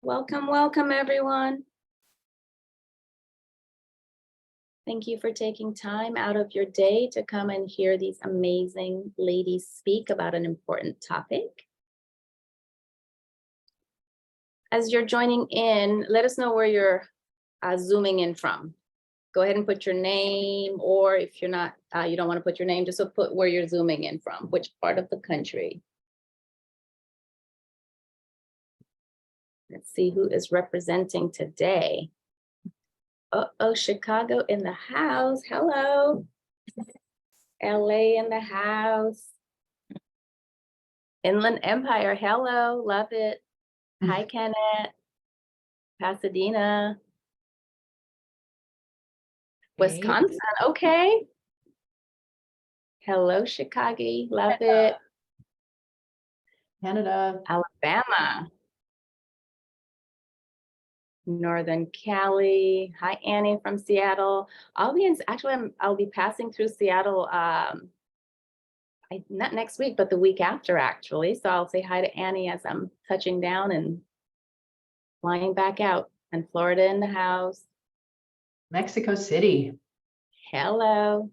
Welcome, welcome, everyone. Thank you for taking time out of your day to come and hear these amazing ladies speak about an important topic. As you're joining in, let us know where you're zooming in from. Go ahead and put your name, or if you're not, you don't want to put your name, just put where you're zooming in from, which part of the country. Let's see who is representing today. Oh, Chicago in the house. Hello. LA in the house. Inland Empire. Hello. Love it. Hi, Kenneth. Pasadena. Wisconsin. Okay. Hello, Chicago. Love it. Canada. Alabama. Northern Cali. Hi, Annie from Seattle. I'll be passing through Seattle not next week, but the week after, actually. So I'll say hi to Annie as I'm touching down and flying back out. And Florida in the house. Mexico City. Hello.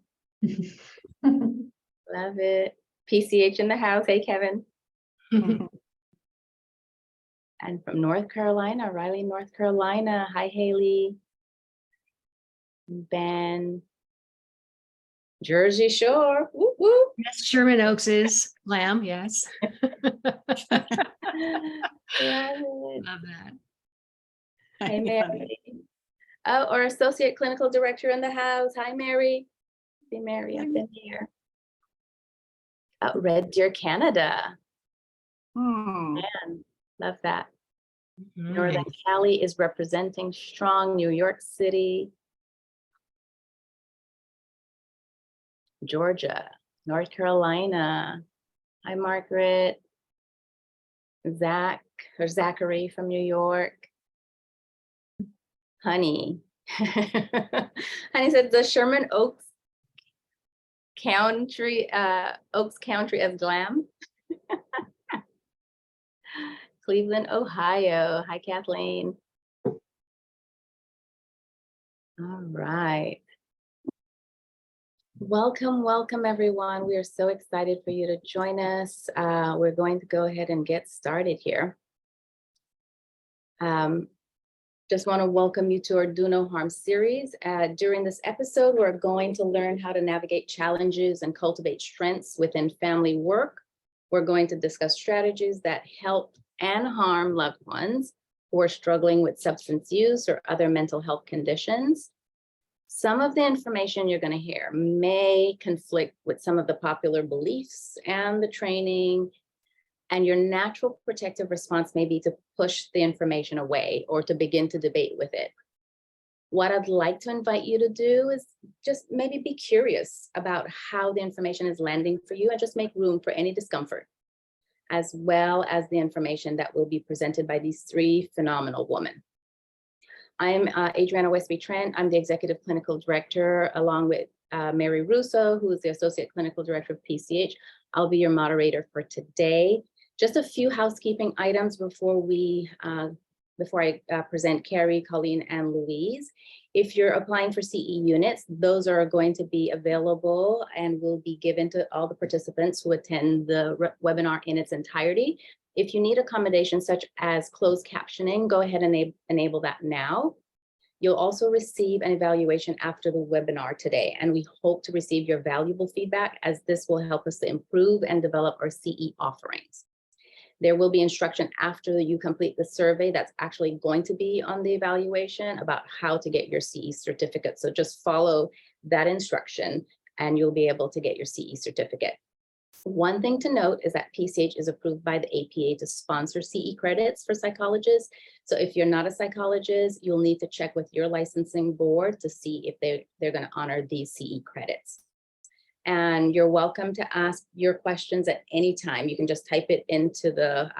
Love it. PCH in the house. Hey, Kevin. And from North Carolina, Raleigh, North Carolina. Hi, Haley. Ben. Jersey Shore. Whoop, whoop. Yes, Sherman Oaks is lamb, yes. Love it. Love that. Hey, Mary. Oh, our Associate Clinical Director in the house. Hi, Mary. See Mary up in here. Red Deer, Canada. Man, love that. Northern Cali is representing strong. New York City. Georgia. North Carolina. Hi, Margaret. Zachary from New York. Honey. Honey said the Sherman Oaks Country as glam. Cleveland, Ohio. Hi, Kathleen. All right. Welcome, welcome, everyone. We are so excited for you to join us. We're going to go ahead and get started here. Just want to welcome you to our Do No Harm series. During this episode, we're going to learn how to navigate challenges and cultivate strengths within family work. We're going to discuss strategies that help and harm loved ones who are struggling with substance use or other mental health conditions. Some of the information you're going to hear may conflict with some of the popular beliefs and the training, and your natural protective response may be to push the information away or to begin to debate with it. What I'd like to invite you to do is just maybe be curious about how the information is landing for you and just make room for any discomfort, as well as the information that will be presented by these three phenomenal women. I'm Adriana Westby-Trent. I'm the Executive Clinical Director, along with Mary Russo, who is the Associate Clinical Director of PCH. I'll be your moderator for today. Just a few housekeeping items before I present Carrie, Colleen, and Louise. If you're applying for CE units, those are going to be available and will be given to all the participants who attend the webinar in its entirety. If you need accommodations such as closed captioning, go ahead and enable that now. You'll also receive an evaluation after the webinar today, and we hope to receive your valuable feedback, as this will help us to improve and develop our CE offerings. There will be instruction after you complete the survey that's actually going to be on the evaluation about how to get your CE certificate. So just follow that instruction and you'll be able to get your CE certificate. One thing to note is that PCH is approved by the APA to sponsor CE credits for psychologists. So if you're not a psychologist, you'll need to check with your licensing board to see if they're going to honor these CE credits. And you're welcome to ask your questions at any time. You can just type it into the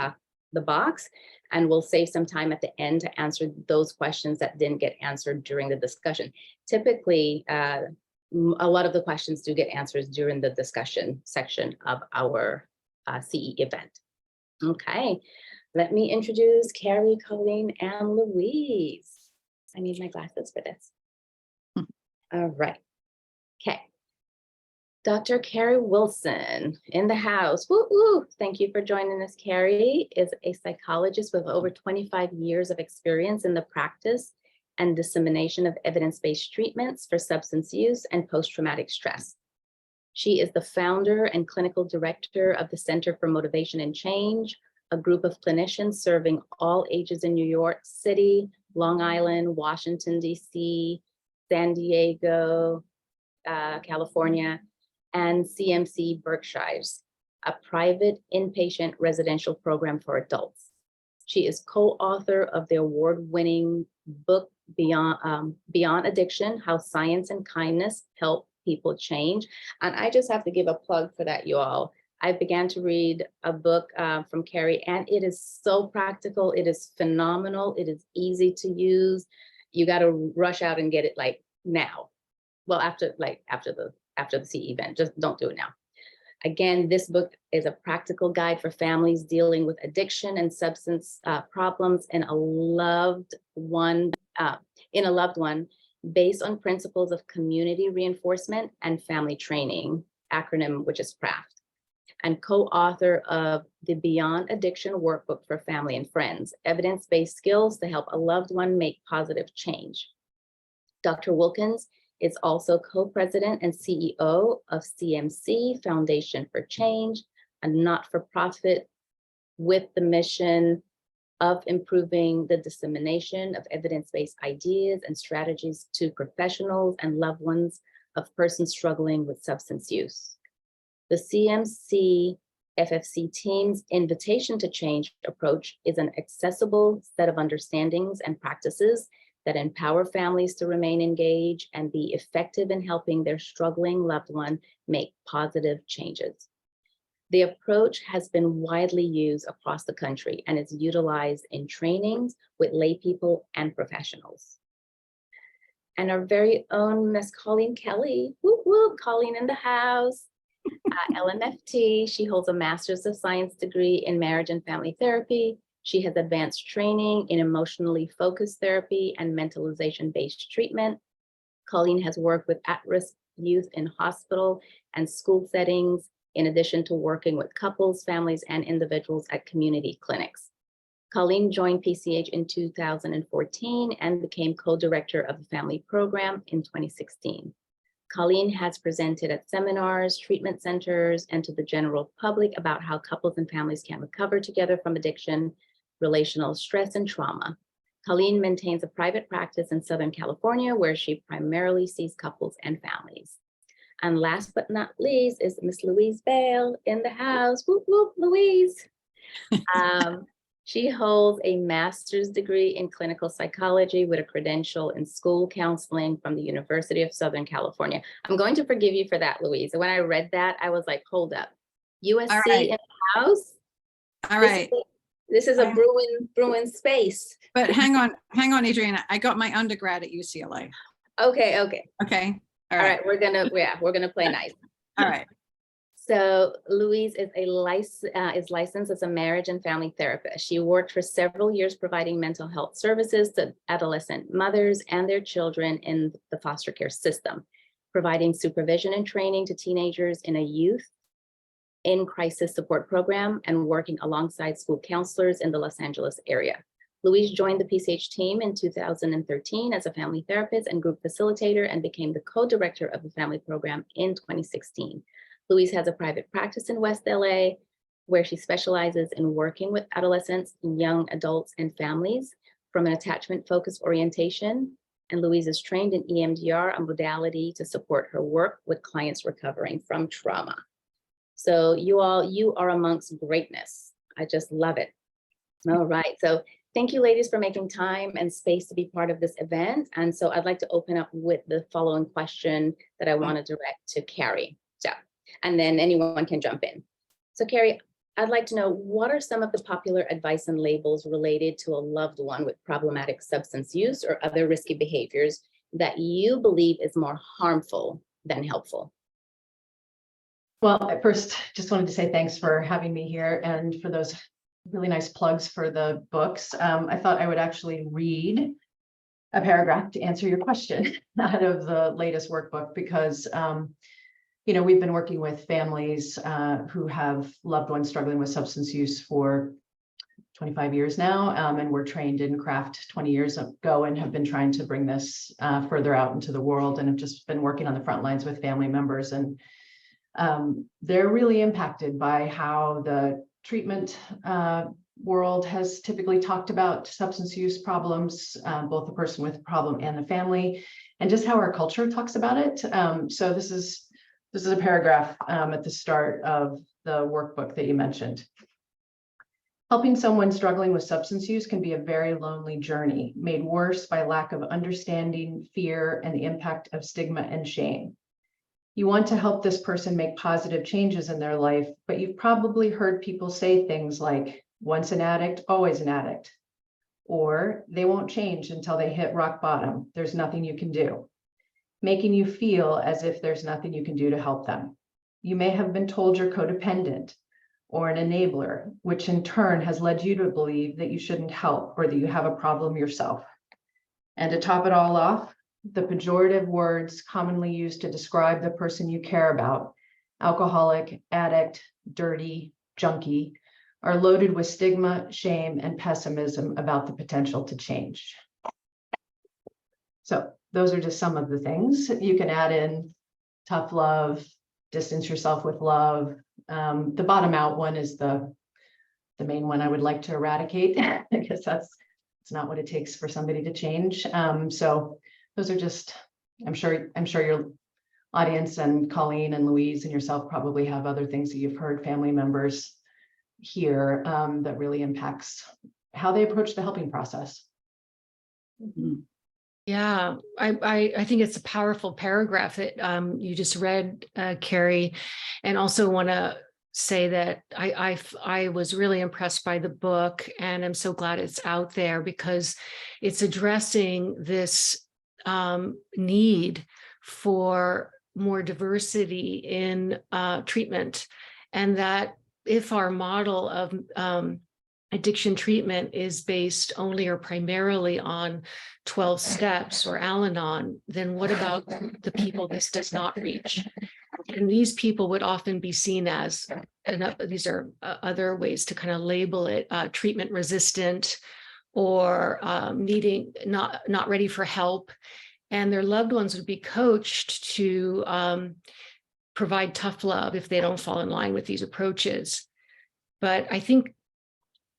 box, and we'll save some time at the end to answer those questions that didn't get answered during the discussion. Typically, a lot of the questions do get answers during the discussion section of our CE event. Okay, Let me introduce Carrie, Colleen, and Louise. I need my glasses for this. All right. Okay. Dr. Carrie Wilson in the house. Woo woo. Thank you for joining us. Carrie is a psychologist with over 25 years of experience in the practice and dissemination of evidence-based treatments for substance use and post-traumatic stress. She is the founder and clinical director of the Center for Motivation and Change, a group of clinicians serving all ages in New York City, Long Island, Washington, D.C., San Diego, California, and CMC Berkshires, a private inpatient residential program for adults. She is co-author of the award-winning book Beyond Addiction: How Science and Kindness Help People Change. And I just have to give a plug for that, you all. I began to read a book from Carrie, and it is so practical. It is phenomenal. It is easy to use. You got to rush out and get it like now. Well, after the CE event, just don't do it now. Again, this book is a practical guide for families dealing with addiction and substance problems in a loved one, based on principles of community reinforcement and family training, acronym which is CRAFT, and co-author of the Beyond Addiction Workbook for Family and Friends, evidence-based skills to help a loved one make positive change. Dr. Wilkins is also co-president and CEO of CMC, Foundation for Change, a not-for-profit with the mission of improving the dissemination of evidence-based ideas and strategies to professionals and loved ones of persons struggling with substance use. The CMC FFC team's Invitation to Change approach is an accessible set of understandings and practices that empower families to remain engaged and be effective in helping their struggling loved one make positive changes. The approach has been widely used across the country and is utilized in trainings with lay people and professionals. And our very own Miss Colleen Kelly, whoop, whoop, Colleen in the house, LMFT. She holds a Master's of Science degree in Marriage and Family Therapy. She has advanced training in emotionally focused therapy and mentalization-based treatment. Colleen has worked with at-risk youth in hospital and school settings, in addition to working with couples, families, and individuals at community clinics. Colleen joined PCH in 2014 and became co-director of the family program in 2016. Colleen has presented at seminars, treatment centers, and to the general public about how couples and families can recover together from addiction, relational stress, and trauma. Colleen maintains a private practice in Southern California, where she primarily sees couples and families. And last but not least is Miss Louise Bale in the house. Whoop, whoop, Louise. She holds a master's degree in clinical psychology with a credential in school counseling from the University of Southern California. I'm going to forgive you for that, Louise. When I read that, I was like, hold up. USC in the house? All right. This is a Bruin space. But hang on, Adriana. I got my undergrad at UCLA. Okay. Okay. All right. We're gonna play nice. All right. So Louise is licensed as a marriage and family therapist. She worked for several years providing mental health services to adolescent mothers and their children in the foster care system, providing supervision and training to teenagers in a youth in crisis support program, and working alongside school counselors in the Los Angeles area. Louise joined the PCH team in 2013 as a family therapist and group facilitator, and became the co-director of the family program in 2016. Louise has a private practice in West LA, where she specializes in working with adolescents, young adults, and families from an attachment-focused orientation. And Louise is trained in EMDR, a modality to support her work with clients recovering from trauma. So you are amongst greatness. I just love it. All right, so thank you, ladies, for making time and space to be part of this event. And so I'd like to open up with the following question that I want to direct to Carrie. So, and then anyone can jump in. So Carrie, I'd like to know, what are some of the popular advice and labels related to a loved one with problematic substance use or other risky behaviors that you believe is more harmful than helpful? Well, at first, just wanted to say thanks for having me here. And for those really nice plugs for the books. I thought I would actually read a paragraph to answer your question out of the latest workbook because, we've been working with families who have loved ones struggling with substance use for 25 years now, and we're trained in craft 20 years ago and have been trying to bring this further out into the world and have just been working on the front lines with family members. And they're really impacted by how the treatment world has typically talked about substance use problems, both the person with the problem and the family, and just how our culture talks about it. So this is a paragraph at the start of the workbook that you mentioned. Helping someone struggling with substance use can be a very lonely journey, made worse by lack of understanding, fear, and the impact of stigma and shame. You want to help this person make positive changes in their life, but you've probably heard people say things like, once an addict, always an addict, or they won't change until they hit rock bottom. There's nothing you can do, making you feel as if there's nothing you can do to help them. You may have been told you're codependent or an enabler, which in turn has led you to believe that you shouldn't help or that you have a problem yourself. And to top it all off, the pejorative words commonly used to describe the person you care about, alcoholic, addict, dirty, junkie, are loaded with stigma, shame, and pessimism about the potential to change. So those are just some of the things. You can add in tough love, distance yourself with love. The bottom out one is the main one I would like to eradicate because it's not what it takes for somebody to change. So those are just, I'm sure your audience and Colleen and Louise and yourself probably have other things that you've heard family members here that really impacts how they approach the helping process. Yeah, I think it's a powerful paragraph that you just read, Carrie, and also want to say that I was really impressed by the book, and I'm so glad it's out there because it's addressing this need for more diversity in treatment, and that if our model of addiction treatment is based only or primarily on 12 steps or Al-Anon, then what about the people this does not reach? And these people would often be seen as, and these are other ways to kind of label it, treatment resistant or not ready for help. And their loved ones would be coached to provide tough love if they don't fall in line with these approaches. But I think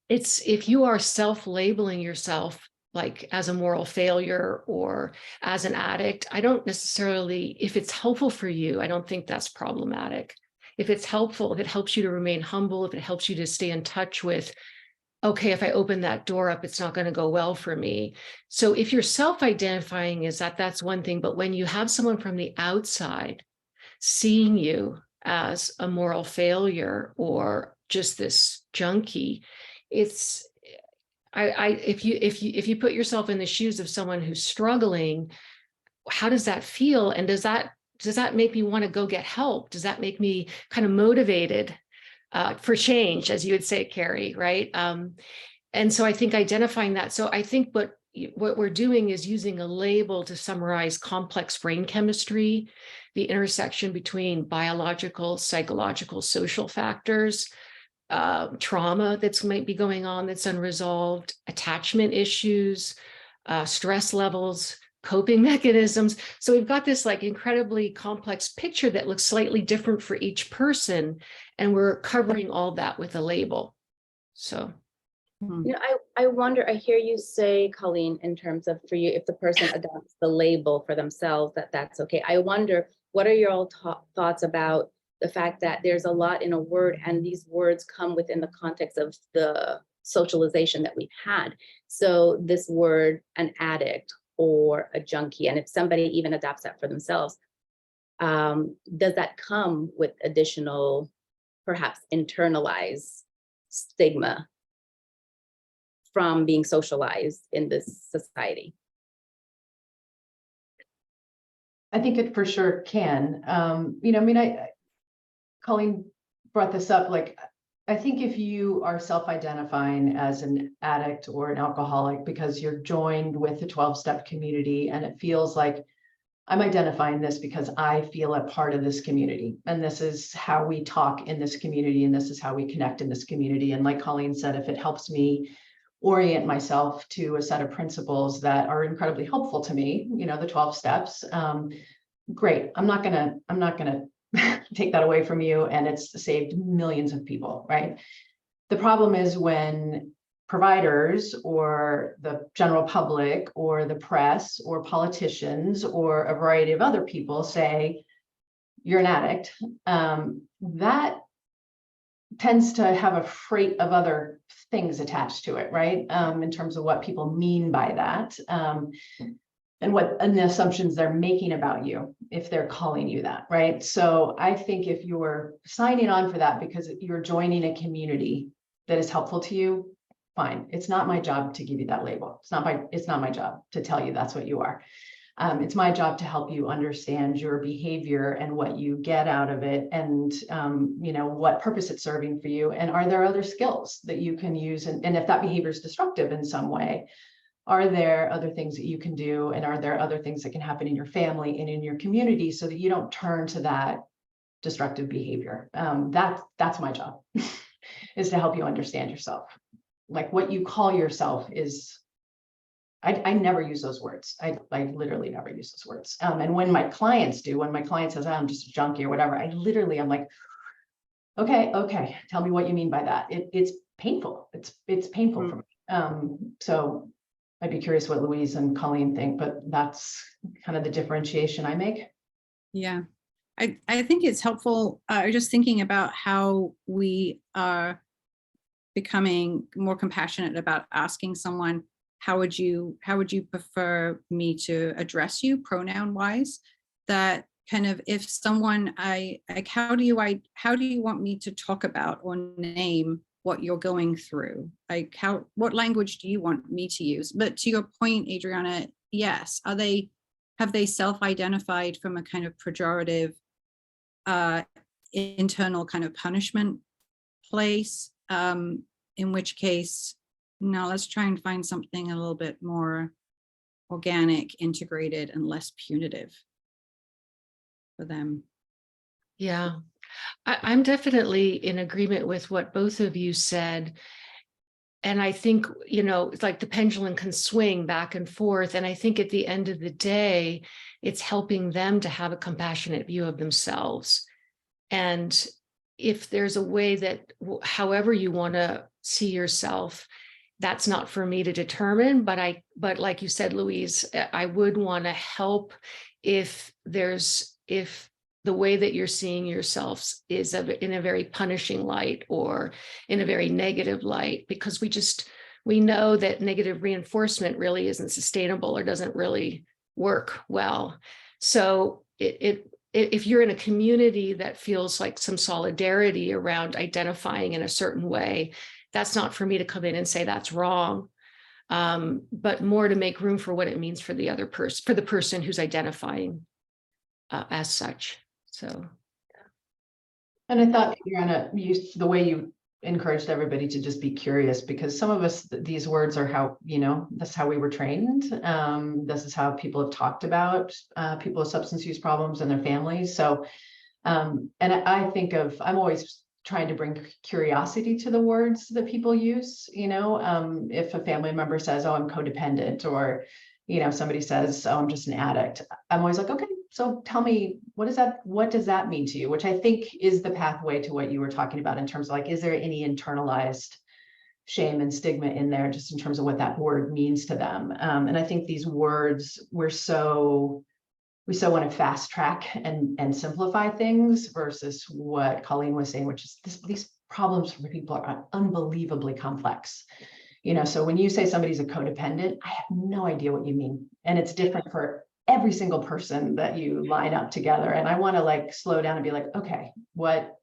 if you are self-labeling yourself like as a moral failure or as an addict, I don't necessarily, if it's helpful for you, I don't think that's problematic. If it's helpful, if it helps you to remain humble, if it helps you to stay in touch with, okay, if I open that door up, it's not going to go well for me. So if you're self-identifying as that, that's one thing. But when you have someone from the outside seeing you as a moral failure or just this junkie, it's if you put yourself in the shoes of someone who's struggling, how does that feel? And does that make me want to go get help? Does that make me kind of motivated for change, as you would say, Carrie, right? And so I think identifying that. So I think what we're doing is using a label to summarize complex brain chemistry, the intersection between biological, psychological, social factors, trauma that's might be going on that's unresolved, attachment issues, stress levels, coping mechanisms. So we've got this like incredibly complex picture that looks slightly different for each person, and we're covering all that with a label. So, I wonder, I hear you say, Colleen, in terms of for you, if the person adopts the label for themselves, that's okay. I wonder, what are your thoughts about the fact that there's a lot in a word, and these words come within the context of the socialization that we've had. So this word, an addict or a junkie, and if somebody even adopts that for themselves, does that come with additional, perhaps internalized stigma from being socialized in this society? I think it for sure can. Colleen brought this up, like, I think if you are self-identifying as an addict or an alcoholic because you're joined with the 12-step community and it feels like I'm identifying this because I feel a part of this community and this is how we talk in this community and this is how we connect in this community. And like Colleen said, if it helps me orient myself to a set of principles that are incredibly helpful to me, you know, the 12 steps, great. I'm not gonna take that away from you, and it's saved millions of people, right? The problem is when providers or the general public or the press or politicians or a variety of other people say you're an addict, that tends to have a freight of other things attached to it, right? In terms of what people mean by that. And the assumptions they're making about you if they're calling you that, right? So I think if you're signing on for that because you're joining a community that is helpful to you, fine. It's not my job to give you that label. It's not my job to tell you that's what you are. It's my job to help you understand your behavior and what you get out of it, and you know, what purpose it's serving for you, and are there other skills that you can use, and if that behavior is destructive in some way, are there other things that you can do? And are there other things that can happen in your family and in your community so that you don't turn to that destructive behavior? That's my job, is to help you understand yourself. Like what you call yourself is, I never use those words. I literally never use those words. And when my clients do, when my client says, oh, I'm just a junkie or whatever, I'm like, okay, tell me what you mean by that. It's painful. It's painful for me. So I'd be curious what Louise and Colleen think, but that's kind of the differentiation I make. Yeah, I think it's helpful. Just thinking about how we are becoming more compassionate about asking someone, how would you prefer me to address you pronoun wise? That kind of, if someone, how do you want me to talk about or name what you're going through? Like what language do you want me to use? But to your point, Adriana, yes, have they self-identified from a kind of pejorative internal kind of punishment place? In which case, no, let's try and find something a little bit more organic, integrated, and less punitive for them. Yeah, I'm definitely in agreement with what both of you said. And I think, you know, it's like the pendulum can swing back and forth. And I think at the end of the day, it's helping them to have a compassionate view of themselves. And if there's a way that, however you want to see yourself, that's not for me to determine. But like you said, Louise, I would want to help if the way that you're seeing yourselves is in a very punishing light or in a very negative light, because we know that negative reinforcement really isn't sustainable or doesn't really work well. So if you're in a community that feels like some solidarity around identifying in a certain way, that's not for me to come in and say that's wrong, but more to make room for what it means for the other person, for the person who's identifying as such. So, and I thought, Adriana, the way you encouraged everybody to just be curious, because some of us, these words are how, you know, that's how we were trained. This is how people have talked about people with substance use problems and their families. So, and I think I'm always trying to bring curiosity to the words that people use. You know, if a family member says, oh, I'm codependent, or, you know, somebody says, oh, I'm just an addict, I'm always like, okay, so tell me, what does that mean to you? Which I think is the pathway to what you were talking about in terms of like, is there any internalized shame and stigma in there, just in terms of what that word means to them? And I think these words, we so want to fast track and simplify things versus what Colleen was saying, which is these problems for people are unbelievably complex. You know, so when you say somebody's a codependent, I have no idea what you mean. And it's different for every single person that you line up together. And I want to like slow down and be like, okay, what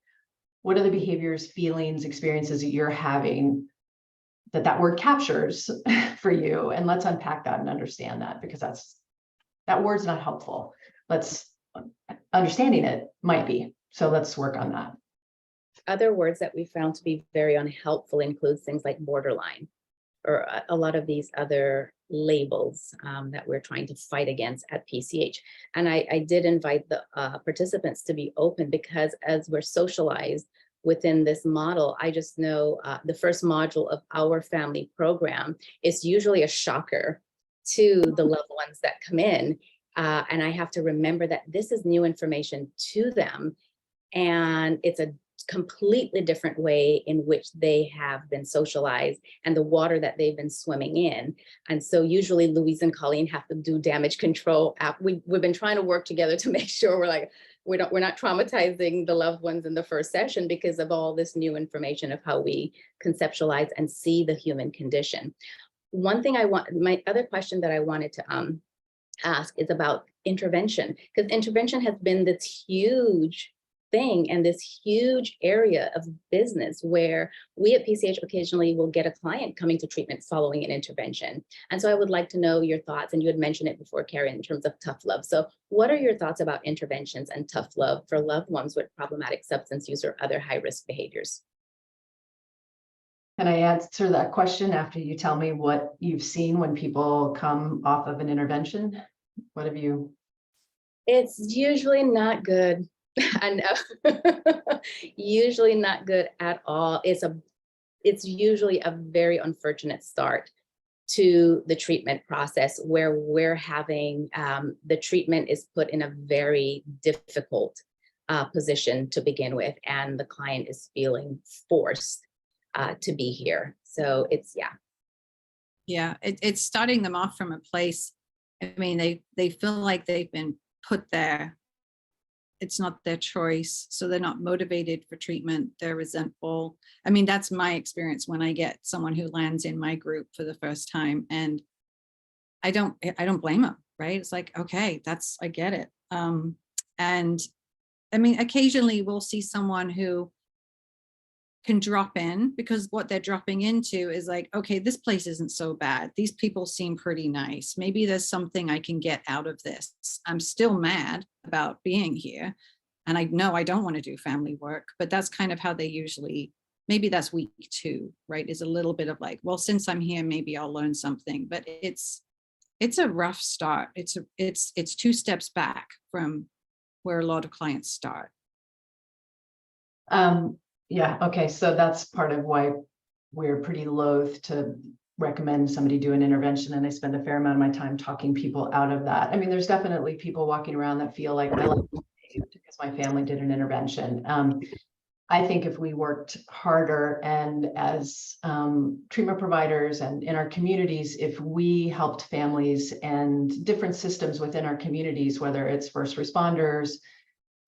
are the behaviors, feelings, experiences that you're having that word captures for you? And let's unpack that and understand that, because that word's not helpful. Understanding it might be. So let's work on that. other words that we found to be very unhelpful includes things like borderline, or a lot of these other labels that we're trying to fight against at PCH. And I did invite the participants to be open, because as we're socialized within this model, I just know the first module of our family program is usually a shocker to the loved ones that come in. And I have to remember that this is new information to them. And it's a completely different way in which they have been socialized and the water that they've been swimming in. And so usually Louise and Colleen have to do damage control. We've been trying to work together to make sure we're not traumatizing the loved ones in the first session because of all this new information of how we conceptualize and see the human condition. My other question that I wanted to ask is about intervention, because intervention has been this huge thing and this huge area of business where we at PCH occasionally will get a client coming to treatment following an intervention. And so I would like to know your thoughts, and you had mentioned it before, Carrie, in terms of tough love. So what are your thoughts about interventions and tough love for loved ones with problematic substance use or other high-risk behaviors? Can I answer that question after you tell me what you've seen when people come off of an intervention? What have you? It's usually not good. I know. Usually not good at all. It's usually a very unfortunate start to the treatment process, where we're having the treatment is put in a very difficult position to begin with, and the client is feeling forced to be here. So it's, yeah. Yeah, it's starting them off from a place. I mean, they feel like they've been put there. It's not their choice. So they're not motivated for treatment. They're resentful. I mean, that's my experience when I get someone who lands in my group for the first time, and I don't blame them, right? It's like, okay, I get it. And I mean, occasionally we'll see someone who can drop in, because what they're dropping into is like, okay, this place isn't so bad. These people seem pretty nice. Maybe there's something I can get out of this. I'm still mad about being here, and I know I don't want to do family work, but that's kind of how they usually, maybe that's week 2, right? Is a little bit of like, well, since I'm here, maybe I'll learn something. But it's a rough start. It's 2 steps back from where a lot of clients start. Yeah, okay, so that's part of why we're pretty loath to recommend somebody do an intervention, and I spend a fair amount of my time talking people out of that. I mean, there's definitely people walking around that feel like my life was saved because my family did an intervention. I think if we worked harder, and as treatment providers and in our communities, if we helped families and different systems within our communities, whether it's first responders,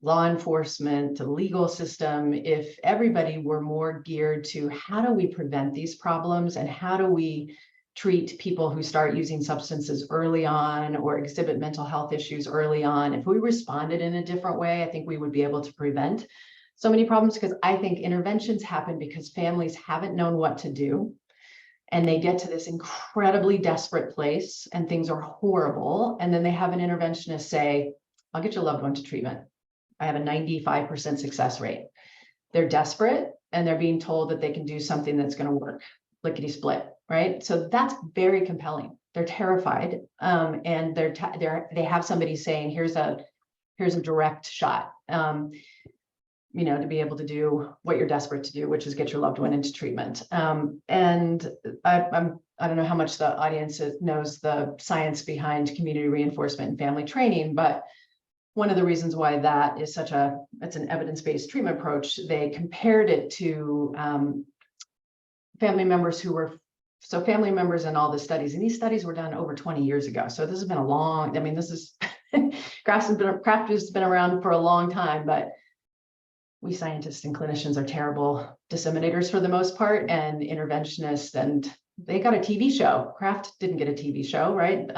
law enforcement, the legal system, if everybody were more geared to how do we prevent these problems and how do we treat people who start using substances early on or exhibit mental health issues early on, if we responded in a different way, I think we would be able to prevent so many problems. Because I think interventions happen because families haven't known what to do, and they get to this incredibly desperate place and things are horrible, and then they have an interventionist say, I'll get your loved one to treatment. I have a 95% success rate. They're desperate and they're being told that they can do something that's going to work, lickety split, right? So that's very compelling. They're terrified, and they have somebody saying, here's a direct shot, you know, to be able to do what you're desperate to do, which is get your loved one into treatment. And I don't know how much the audience knows the science behind community reinforcement and family training, but one of the reasons why that is it's an evidence-based treatment approach, they compared it to family members family members in all the studies, and these studies were done over 20 years ago. So this has been craft has been around for a long time, but we scientists and clinicians are terrible disseminators for the most part, and interventionists, and they got a TV show. Craft didn't get a TV show, right?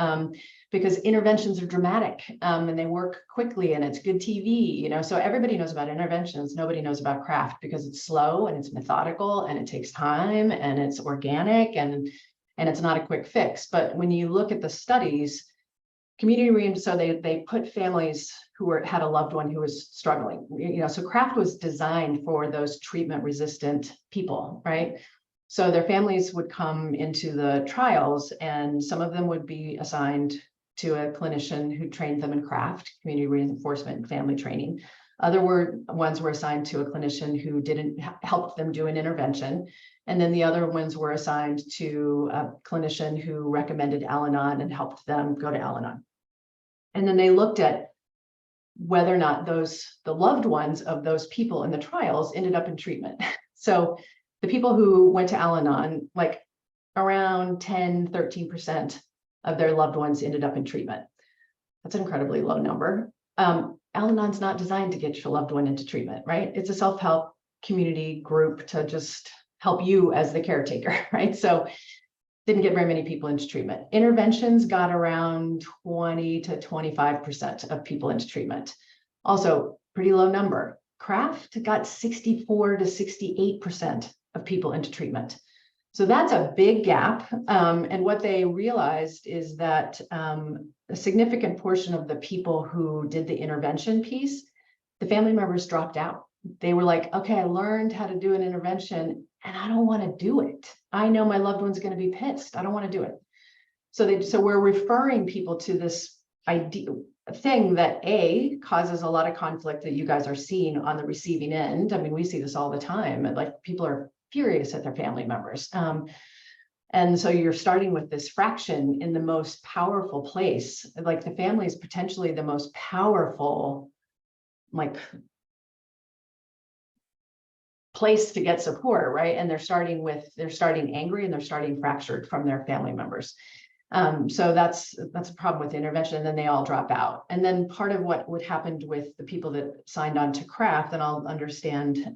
Because interventions are dramatic, and they work quickly, and it's good TV, you know, so everybody knows about interventions. Nobody knows about craft because it's slow and it's methodical and it takes time and it's organic and it's not a quick fix. But when you look at the studies, So they put families who had a loved one who was struggling, so CRAFT was designed for those treatment resistant people, right? So their families would come into the trials, and some of them would be assigned to a clinician who trained them in CRAFT, community reinforcement and family training. Other ones were assigned to a clinician who didn't help them do an intervention. And then the other ones were assigned to a clinician who recommended Al-Anon and helped them go to Al-Anon. And then they looked at whether or not the loved ones of those people in the trials ended up in treatment. So the people who went to Al-Anon, like around 10, 13% of their loved ones ended up in treatment. That's an incredibly low number. Al-Anon's not designed to get your loved one into treatment, right? It's a self-help community group to just help you as the caretaker, right? So didn't get very many people into treatment. Interventions got around 20 to 25% of people into treatment. Also, pretty low number. CRAFT got 64 to 68% of people into treatment. So that's a big gap. And what they realized is that a significant portion of the people who did the intervention piece, the family members dropped out. They were like, okay, I learned how to do an intervention and I don't want to do it. I know my loved one's going to be pissed. I don't want to do it. So we're referring people to this idea thing that causes a lot of conflict that you guys are seeing on the receiving end. I mean, we see this all the time, and like people are furious at their family members. And so you're starting with this fraction in the most powerful place. Like the family is potentially the most powerful, like, place to get support, right? And they're starting angry and they're starting fractured from their family members. So that's a problem with the intervention, and then they all drop out. And then part of what happened with the people that signed on to CRAFT, and I'll understand,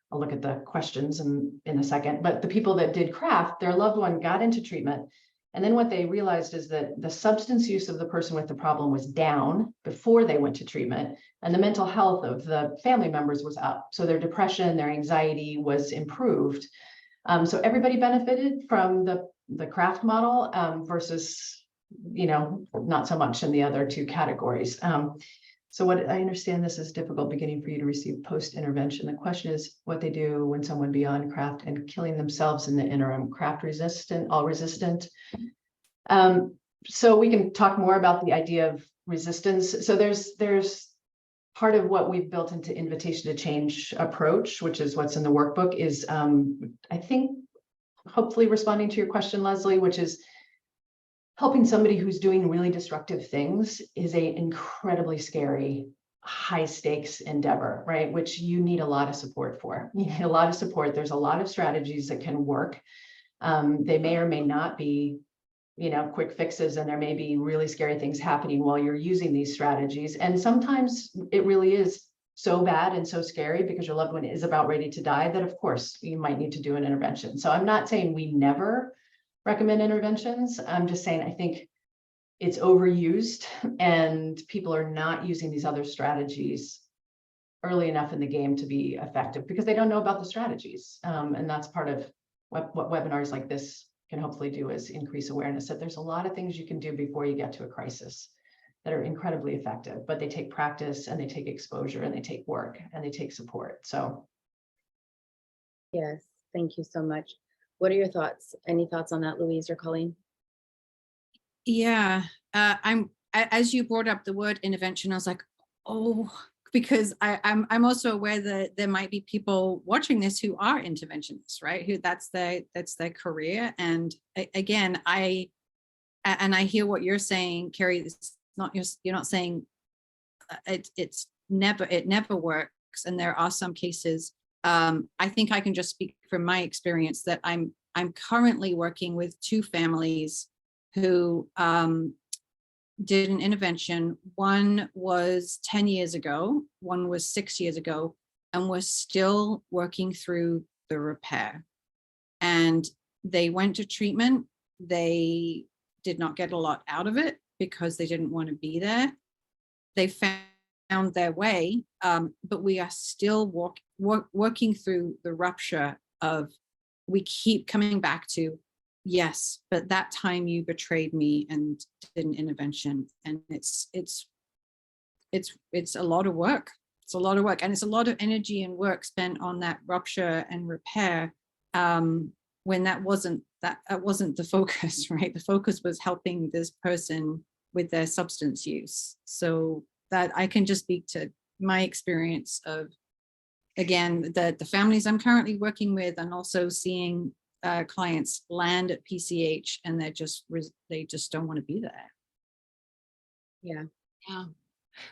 I'll look at the questions in a second, but the people that did CRAFT, their loved one got into treatment. And then what they realized is that the substance use of the person with the problem was down before they went to treatment, and the mental health of the family members was up. So their depression, their anxiety was improved. So everybody benefited from the CRAFT model versus, not so much in the other two categories. So what I understand, this is difficult beginning for you to receive post-intervention. The question is what they do when someone beyond CRAFT and killing themselves in the interim. CRAFT resistant, all resistant. So we can talk more about the idea of resistance. So there's part of what we've built into Invitation to Change approach, which is what's in the workbook, is I think hopefully responding to your question, Leslie, which is helping somebody who's doing really destructive things is an incredibly scary, high stakes endeavor, right? Which you need a lot of support for. You need a lot of support. There's a lot of strategies that can work. They may or may not be, quick fixes, and there may be really scary things happening while you're using these strategies. And sometimes it really is so bad and so scary because your loved one is about ready to die that, of course, you might need to do an intervention. So I'm not saying we never recommend interventions. I'm just saying I think it's overused and people are not using these other strategies early enough in the game to be effective because they don't know about the strategies. And that's part of what webinars like this can hopefully do, is increase awareness that there's a lot of things you can do before you get to a crisis that are incredibly effective, but they take practice and they take exposure and they take work and they take support. So. Yes, thank you so much. What are your thoughts? Any thoughts on that, Louise or Colleen? Yeah, as you brought up the word intervention, I was like, oh, because I'm also aware that there might be people watching this who are interventionists, right? Who that's their career. And again, I hear what you're saying, Carrie. It's not you're not saying it never works, and there are some cases. I think I can just speak from my experience that I'm currently working with two families who did an intervention. One was 10 years ago, one was 6 years ago, and was still working through the repair. And they went to treatment. They did not get a lot out of it because they didn't want to be there. They found their way, but we are still working through the rupture of, we keep coming back to yes, but that time you betrayed me and did an intervention, and it's a lot of work. It's a lot of work, and it's a lot of energy and work spent on that rupture and repair, when that wasn't the focus, right? The focus was helping this person with their substance use. So that I can just speak to my experience of, again, the families I'm currently working with, and also seeing clients land at PCH and they just don't want to be there. Yeah. Yeah.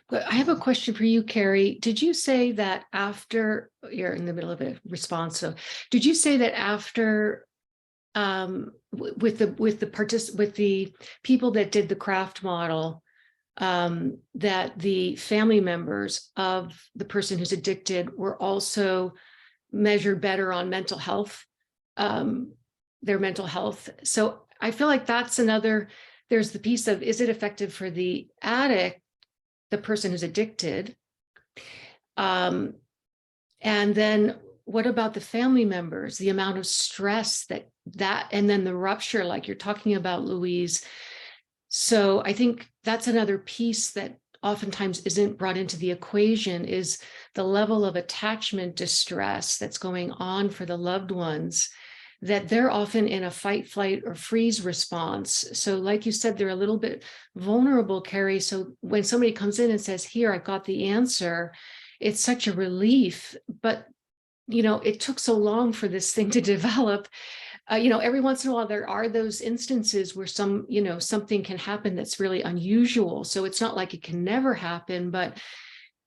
But I have a question for you, Carrie. Did you say that after, you're in the middle of a response, so did you say that after with the people that did the craft model, that the family members of the person who's addicted were also measured better on mental health, their mental health? So I feel like that's another, there's the piece of, is it effective for the addict, the person who's addicted? And then what about the family members, the amount of stress that, and then the rupture, like you're talking about, Louise. So I think that's another piece that oftentimes isn't brought into the equation, is the level of attachment distress that's going on for the loved ones, that they're often in a fight, flight, or freeze response. So like you said, they're a little bit vulnerable, Carrie. So when somebody comes in and says, here, I got the answer, it's such a relief. But, you know, it took so long for this thing to develop. You know, every once in a while, there are those instances where something can happen that's really unusual. So it's not like it can never happen, but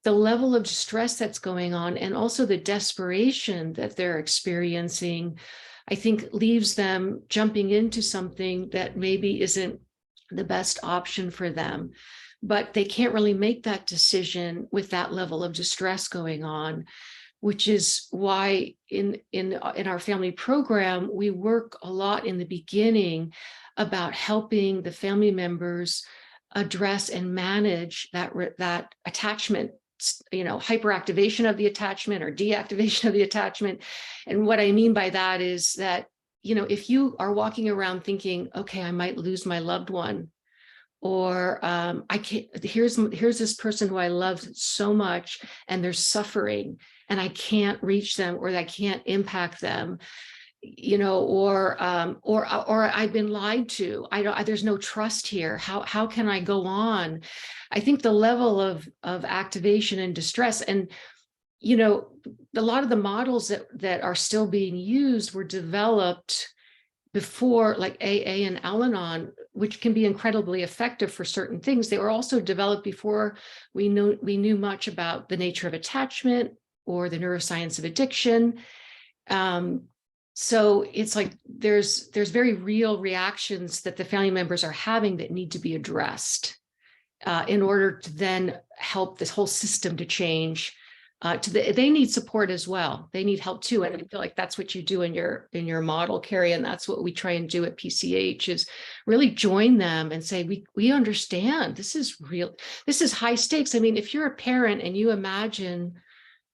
the level of stress that's going on, and also the desperation that they're experiencing, I think leaves them jumping into something that maybe isn't the best option for them. But they can't really make that decision with that level of distress going on, which is why in our family program, we work a lot in the beginning about helping the family members address and manage that attachment, hyperactivation of the attachment or deactivation of the attachment. And what I mean by that is that, if you are walking around thinking, okay, I might lose my loved one, or I can't, here's this person who I love so much and they're suffering and I can't reach them, or I can't impact them, or I've been lied to. There's no trust here. How can I go on? I think the level of activation and distress, and a lot of the models that are still being used were developed before, like AA and Al-Anon, which can be incredibly effective for certain things. They were also developed before we knew much about the nature of attachment or the neuroscience of addiction. So it's like there's very real reactions that the family members are having that need to be addressed in order to then help this whole system to change. They need support as well. They need help too. And I feel like that's what you do in your model, Carrie. And that's what we try and do at PCH, is really join them and say, we understand this is real. This is high stakes. I mean, if you're a parent and you imagine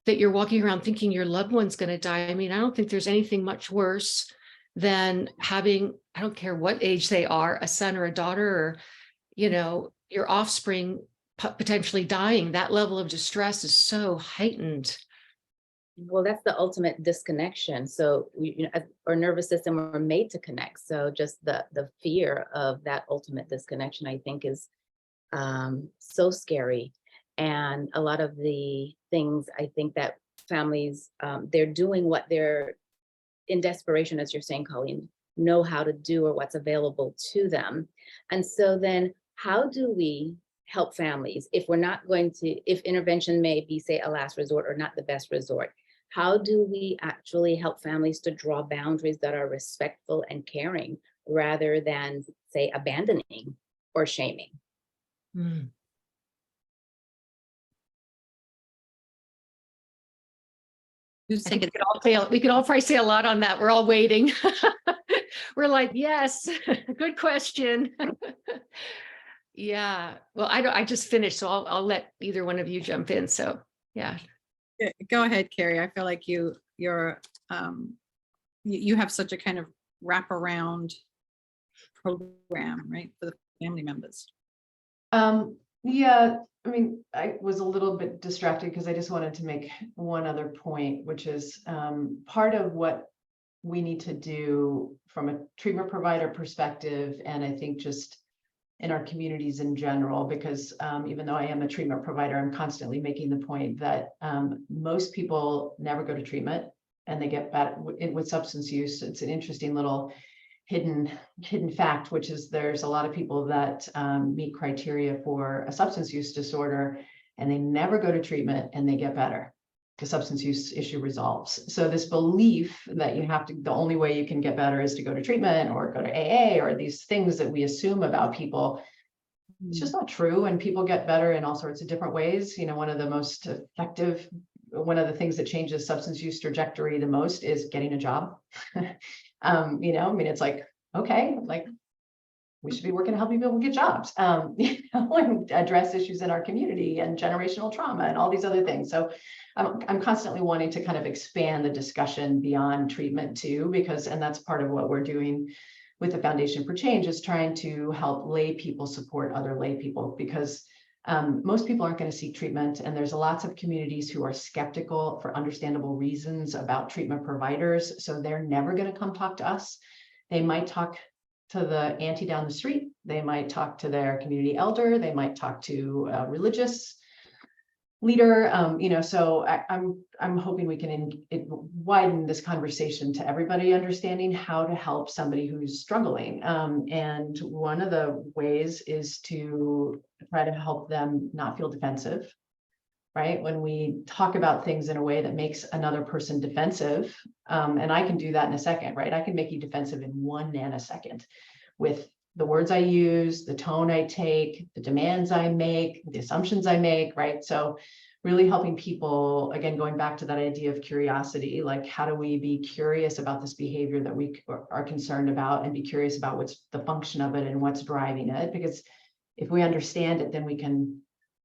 that you're walking around thinking your loved one's going to die, I mean, I don't think there's anything much worse than having, I don't care what age they are, a son or a daughter, or, your offspring potentially dying. That level of distress is so heightened. Well, that's the ultimate disconnection. So our nervous system are made to connect. So just the fear of that ultimate disconnection, I think, is so scary. And a lot of the things I think that families, they're doing what they're in desperation, as you're saying, Colleen, know how to do, or what's available to them. And so then how do we help families if we're not going to, if intervention may be, say, a last resort or not the best resort? How do we actually help families to draw boundaries that are respectful and caring, rather than, say, abandoning or shaming? Mm. I think we could all probably say a lot on that. We're all waiting. We're like, yes, good question. Yeah. Well, I just finished, so I'll let either one of you jump in. So yeah. Go ahead, Carrie. I feel like you have such a kind of wraparound program, right, for the family members? Yeah, I mean, I was a little bit distracted because I just wanted to make one other point, which is part of what we need to do from a treatment provider perspective, and I think just in our communities in general, because even though I am a treatment provider, I'm constantly making the point that most people never go to treatment and they get better with substance use. It's an interesting little hidden fact, which is there's a lot of people that meet criteria for a substance use disorder and they never go to treatment and they get better. The substance use issue resolves. So this belief that you have to, the only way you can get better is to go to treatment or go to AA or these things that we assume about people, it's just not true. And people get better in all sorts of different ways. You know, one of the most effective, one of the things that changes substance use trajectory the most is getting a job. You know, I mean, it's like, okay, like we should be working to help people get jobs, you know, and address issues in our community and generational trauma and all these other things. So I'm constantly wanting to kind of expand the discussion beyond treatment too, because, and that's part of what we're doing with the Foundation for Change, is trying to help lay people support other lay people, because most people aren't going to seek treatment. And there's lots of communities who are skeptical for understandable reasons about treatment providers. So they're never going to come talk to us. They might talk to the auntie down the street. They might talk to their community elder. They might talk to a religious leader. You know, so I'm hoping we can widen this conversation to everybody understanding how to help somebody who's struggling. And one of the ways is to try to help them not feel defensive, right? When we talk about things in a way that makes another person defensive, and I can do that in a second, right? I can make you defensive in 1 nanosecond with the words I use, the tone I take, the demands I make, the assumptions I make, right? So really helping people, again, going back to that idea of curiosity, like how do we be curious about this behavior that we are concerned about, and be curious about what's the function of it and what's driving it? Because if we understand it, then we can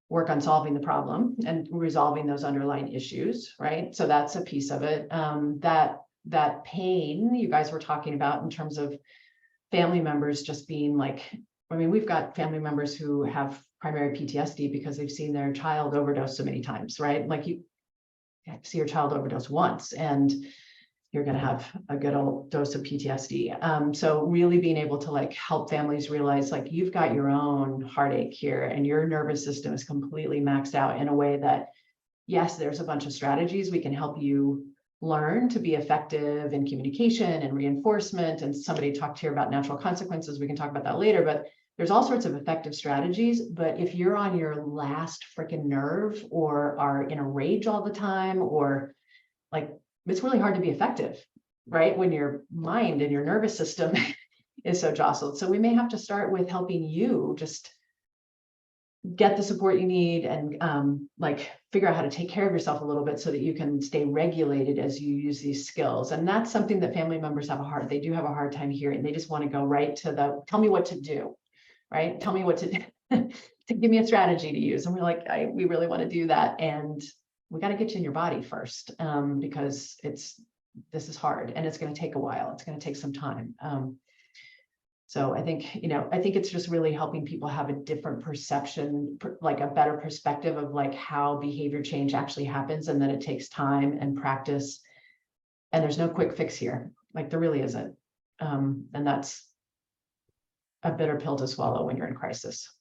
work on solving the problem and resolving those underlying issues, right? So that's a piece of it. That pain you guys were talking about in terms of family members just being like, I mean, we've got family members who have primary PTSD because they've seen their child overdose so many times, right? Like you see your child overdose once and you're going to have a good old dose of PTSD. So really being able to like help families realize like you've got your own heartache here and your nervous system is completely maxed out in a way that, yes, there's a bunch of strategies we can help you learn to be effective in communication and reinforcement. And somebody talked here about natural consequences. We can talk about that later, but there's all sorts of effective strategies. But if you're on your last freaking nerve or are in a rage all the time, or like, it's really hard to be effective, right? When your mind and your nervous system is so jostled. So we may have to start with helping you just get the support you need and like figure out how to take care of yourself a little bit so that you can stay regulated as you use these skills. And that's something that family members they do have a hard time hearing. They just want to go right to the, tell me what to do, right? Tell me what to do, to give me a strategy to use. And we're like, we really want to do that. And we got to get you in your body first, because this is hard and it's going to take a while. It's going to take some time. So I think, I think it's just really helping people have a different perception, like a better perspective of like how behavior change actually happens, and that it takes time and practice. And there's no quick fix here. Like there really isn't. And that's a bitter pill to swallow when you're in crisis.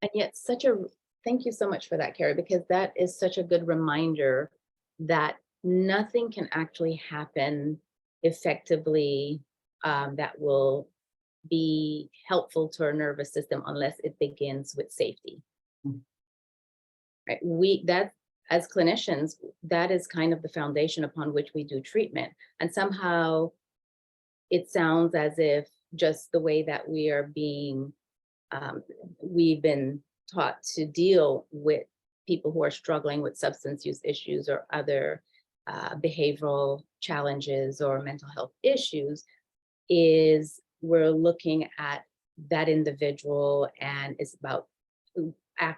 And yet thank you so much for that, Carrie, because that is such a good reminder that nothing can actually happen effectively that will be helpful to our nervous system unless it begins with safety. Right? That as clinicians, that is kind of the foundation upon which we do treatment. And somehow it sounds as if just the way that we are being, we've been taught to deal with people who are struggling with substance use issues or other behavioral challenges or mental health issues is we're looking at that individual and it's about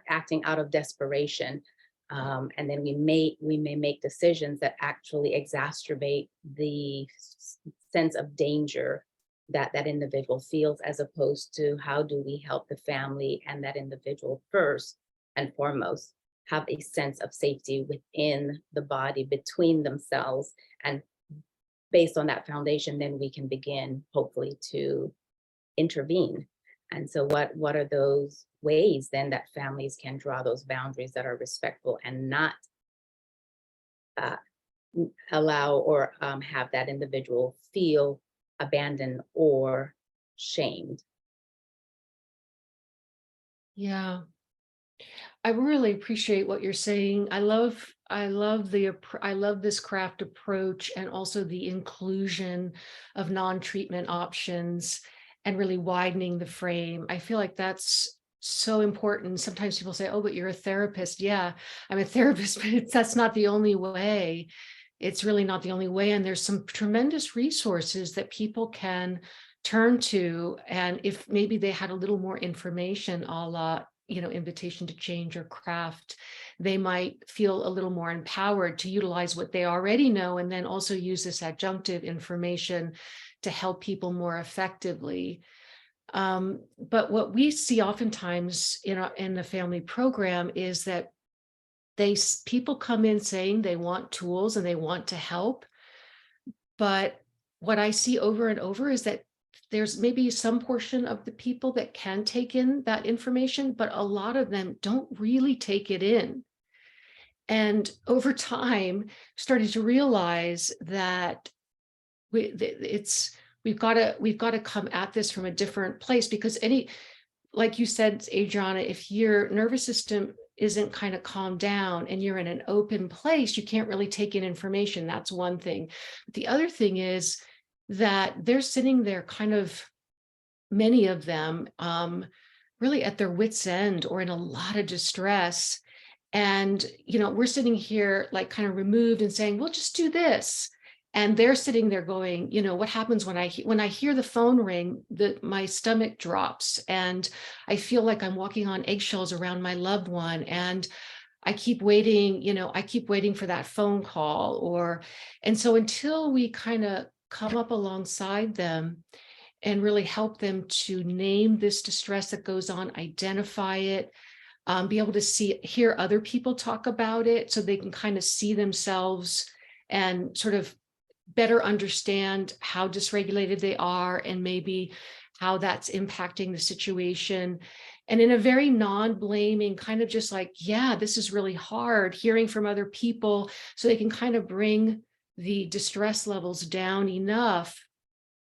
acting out of desperation. And then we may make decisions that actually exacerbate the sense of danger that individual feels, as opposed to how do we help the family and that individual first and foremost have a sense of safety within the body, between themselves. And based on that foundation, then we can begin hopefully to intervene. And so what are those ways then that families can draw those boundaries that are respectful and not allow or have that individual feel abandoned or shamed? Yeah. I really appreciate what you're saying. I love this craft approach, and also the inclusion of non-treatment options and really widening the frame. I feel like that's so important. Sometimes people say, "Oh, but you're a therapist." Yeah, I'm a therapist, but that's not the only way. It's really not the only way. And there's some tremendous resources that people can turn to. And if maybe they had a little more information, a la, Invitation to Change or CRAFT, they might feel a little more empowered to utilize what they already know, and then also use this adjunctive information to help people more effectively. But what we see oftentimes in the family program is that people come in saying they want tools and they want to help. But what I see over and over is that there's maybe some portion of the people that can take in that information, but a lot of them don't really take it in. And over time, started to realize that we've got to come at this from a different place, because like you said, Adriana, if your nervous system isn't kind of calmed down and you're in an open place, you can't really take in information. That's one thing. But the other thing is that they're sitting there kind of, many of them, really at their wits' end or in a lot of distress. And, we're sitting here like kind of removed and saying, well, just do this. And they're sitting there going, what happens when I hear the phone ring, my stomach drops and I feel like I'm walking on eggshells around my loved one. And I keep waiting for that phone call. And so until we kind of come up alongside them and really help them to name this distress that goes on, identify it, be able to hear other people talk about it so they can kind of see themselves and sort of better understand how dysregulated they are and maybe how that's impacting the situation. And in a very non-blaming kind of just like, yeah, this is really hard, hearing from other people so they can kind of bring the distress levels down enough.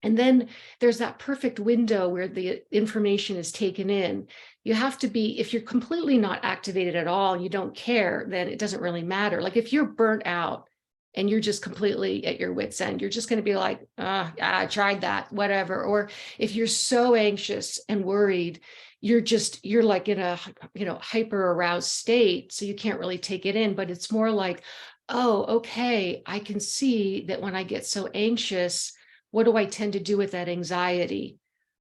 And then there's that perfect window where the information is taken in. You have to be, if you're completely not activated at all, you don't care, then it doesn't really matter. Like if you're burnt out and you're just completely at your wit's end, you're just going to be like, I tried that, whatever. Or if you're so anxious and worried, you're like in a, hyper aroused state. So you can't really take it in, but it's more like, oh, okay, I can see that when I get so anxious, what do I tend to do with that anxiety?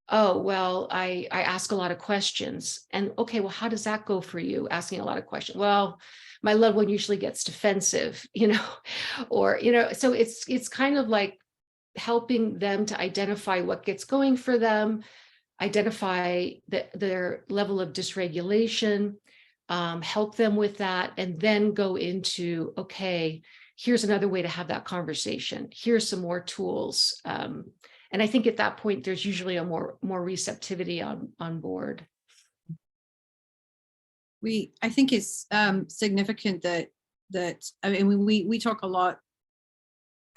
Oh, well, I ask a lot of questions. And okay, well, how does that go for you? Asking a lot of questions. Well, my loved one usually gets defensive, or, so it's kind of like helping them to identify what gets going for them, identify their level of dysregulation, help them with that, and then go into, okay, here's another way to have that conversation. Here's some more tools. And I think at that point, there's usually a more receptivity on board. I think it's significant that I mean, we talk a lot.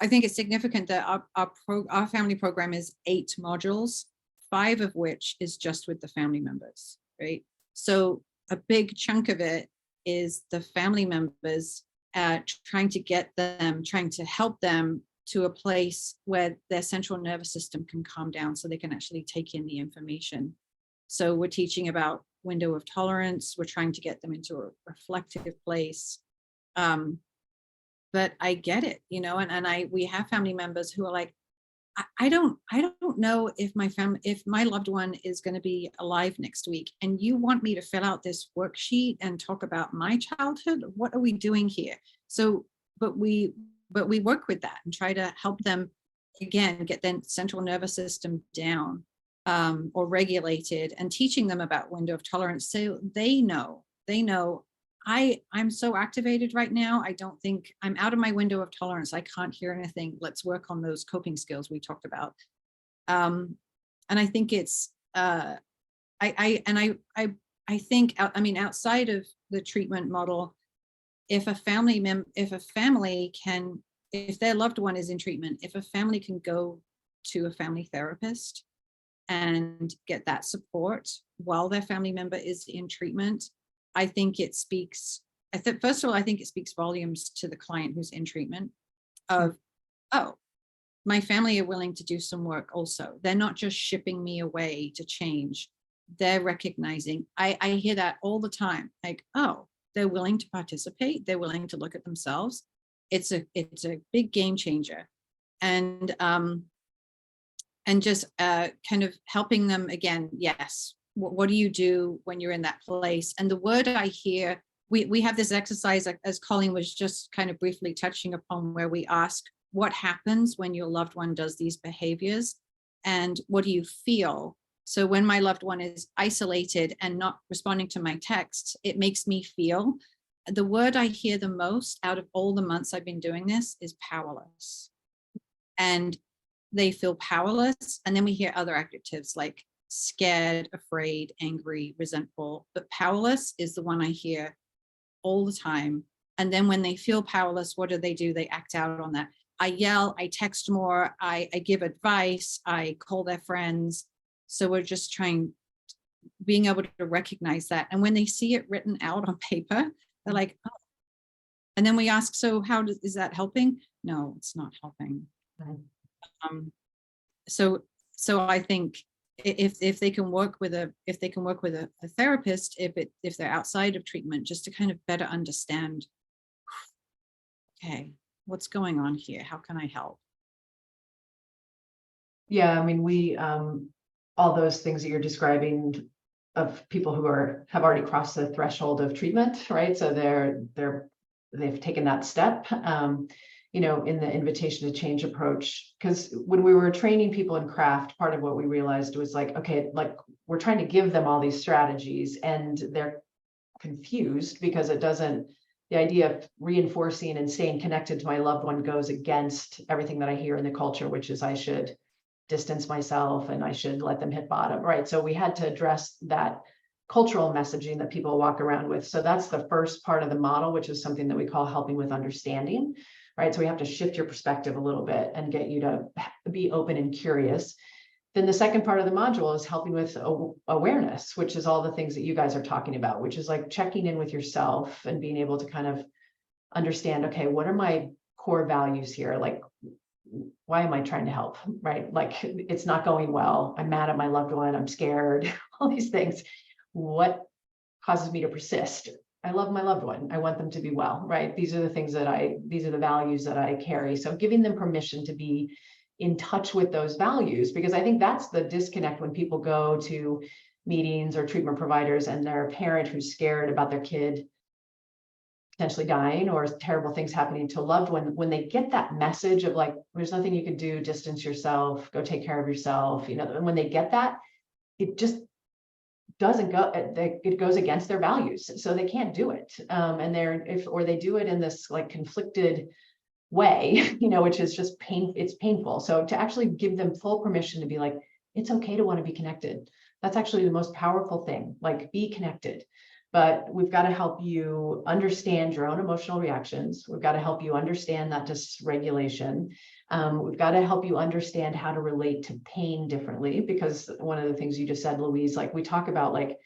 I think it's significant that our family program is 8 modules, 5 of which is just with the family members, right? So a big chunk of it is the family members trying to help them to a place where their central nervous system can calm down so they can actually take in the information. So we're teaching about window of tolerance. We're trying to get them into a reflective place. But I get it, and we have family members who are like, I don't know if my loved one is going to be alive next week, and you want me to fill out this worksheet and talk about my childhood. What are we doing here? So, but we work with that and try to help them again, get their central nervous system down, or regulated, and teaching them about window of tolerance. So they know, I'm so activated right now. I don't think I'm out of my window of tolerance. I can't hear anything. Let's work on those coping skills we talked about. And I think it's, I think, I mean, outside of the treatment model, if a family can, if their loved one is in treatment, if a family can go to a family therapist and get that support while their family member is in treatment, I think it speaks, first of all, I think it speaks volumes to the client who's in treatment of, oh, my family are willing to do some work also. They're not just shipping me away to change. They're recognizing, I hear that all the time, like, oh, they're willing to participate. They're willing to look at themselves. It's a big game changer. And just kind of helping them again. Yes. What do you do when you're in that place? And the word I hear, we have this exercise, as Colleen was just kind of briefly touching upon, where we ask, what happens when your loved one does these behaviors? And what do you feel? So when my loved one is isolated and not responding to my texts, it makes me feel. The word I hear the most out of all the months I've been doing this is powerless. And they feel powerless. And then we hear other adjectives like scared, afraid, angry, resentful, but powerless is the one I hear all the time. And then when they feel powerless, what do? They act out on that. I yell, I text more, I give advice, I call their friends. So we're just being able to recognize that. And when they see it written out on paper, they're like, oh. And then we ask, so is that helping? No, it's not helping. Right. So I think if they can work with a therapist, if they're outside of treatment, just to kind of better understand, okay, what's going on here? How can I help? Yeah, I mean, we, all those things that you're describing of people who have already crossed the threshold of treatment, right? So they've taken that step, in the invitation to change approach. Because when we were training people in craft, part of what we realized was like, okay, like we're trying to give them all these strategies and they're confused because the idea of reinforcing and staying connected to my loved one goes against everything that I hear in the culture, which is I should distance myself and I should let them hit bottom, right? So we had to address that cultural messaging that people walk around with. So that's the first part of the model, which is something that we call helping with understanding, right? So we have to shift your perspective a little bit and get you to be open and curious. Then the second part of the module is helping with awareness, which is all the things that you guys are talking about, which is like checking in with yourself and being able to kind of understand, okay, what are my core values here? Like, why am I trying to help, right? Like, it's not going well. I'm mad at my loved one. I'm scared, all these things. What causes me to persist? I love my loved one. I want them to be well, right? These are the things these are the values that I carry. So giving them permission to be in touch with those values, because I think that's the disconnect when people go to meetings or treatment providers and they're a parent who's scared about their kid potentially dying or terrible things happening to a loved one. When they get that message of like, there's nothing you can do, distance yourself, go take care of yourself, and when they get that, it just doesn't go, it goes against their values. So they can't do it. And they do it in this like conflicted way, which is just it's painful. So to actually give them full permission to be like, it's okay to want to be connected. That's actually the most powerful thing, like be connected. But we've got to help you understand your own emotional reactions. We've got to help you understand that dysregulation. We've got to help you understand how to relate to pain differently, because one of the things you just said, Louise, like we talk about like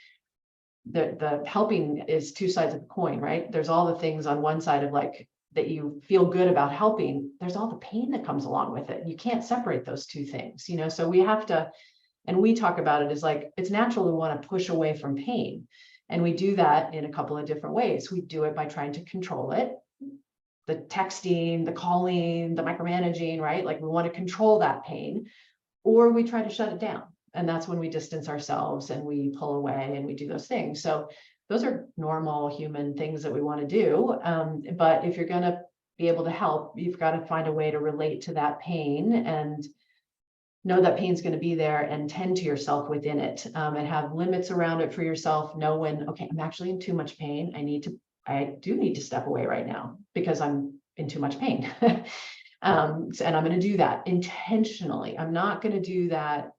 the helping is two sides of the coin, right? There's all the things on one side of like that you feel good about helping. There's all the pain that comes along with it. You can't separate those two things, so we have to, and we talk about it as like, it's natural to want to push away from pain. And we do that in a couple of different ways. We do it by trying to control it. The texting, the calling, the micromanaging, right? Like we want to control that pain, or we try to shut it down. And that's when we distance ourselves and we pull away and we do those things. So those are normal human things that we want to do. But if you're going to be able to help, you've got to find a way to relate to that pain and know that pain's going to be there and tend to yourself within it, and have limits around it for yourself. Know when, okay, I'm actually in too much pain. I do need to step away right now because I'm in too much pain. And I'm going to do that intentionally. I'm not going to do that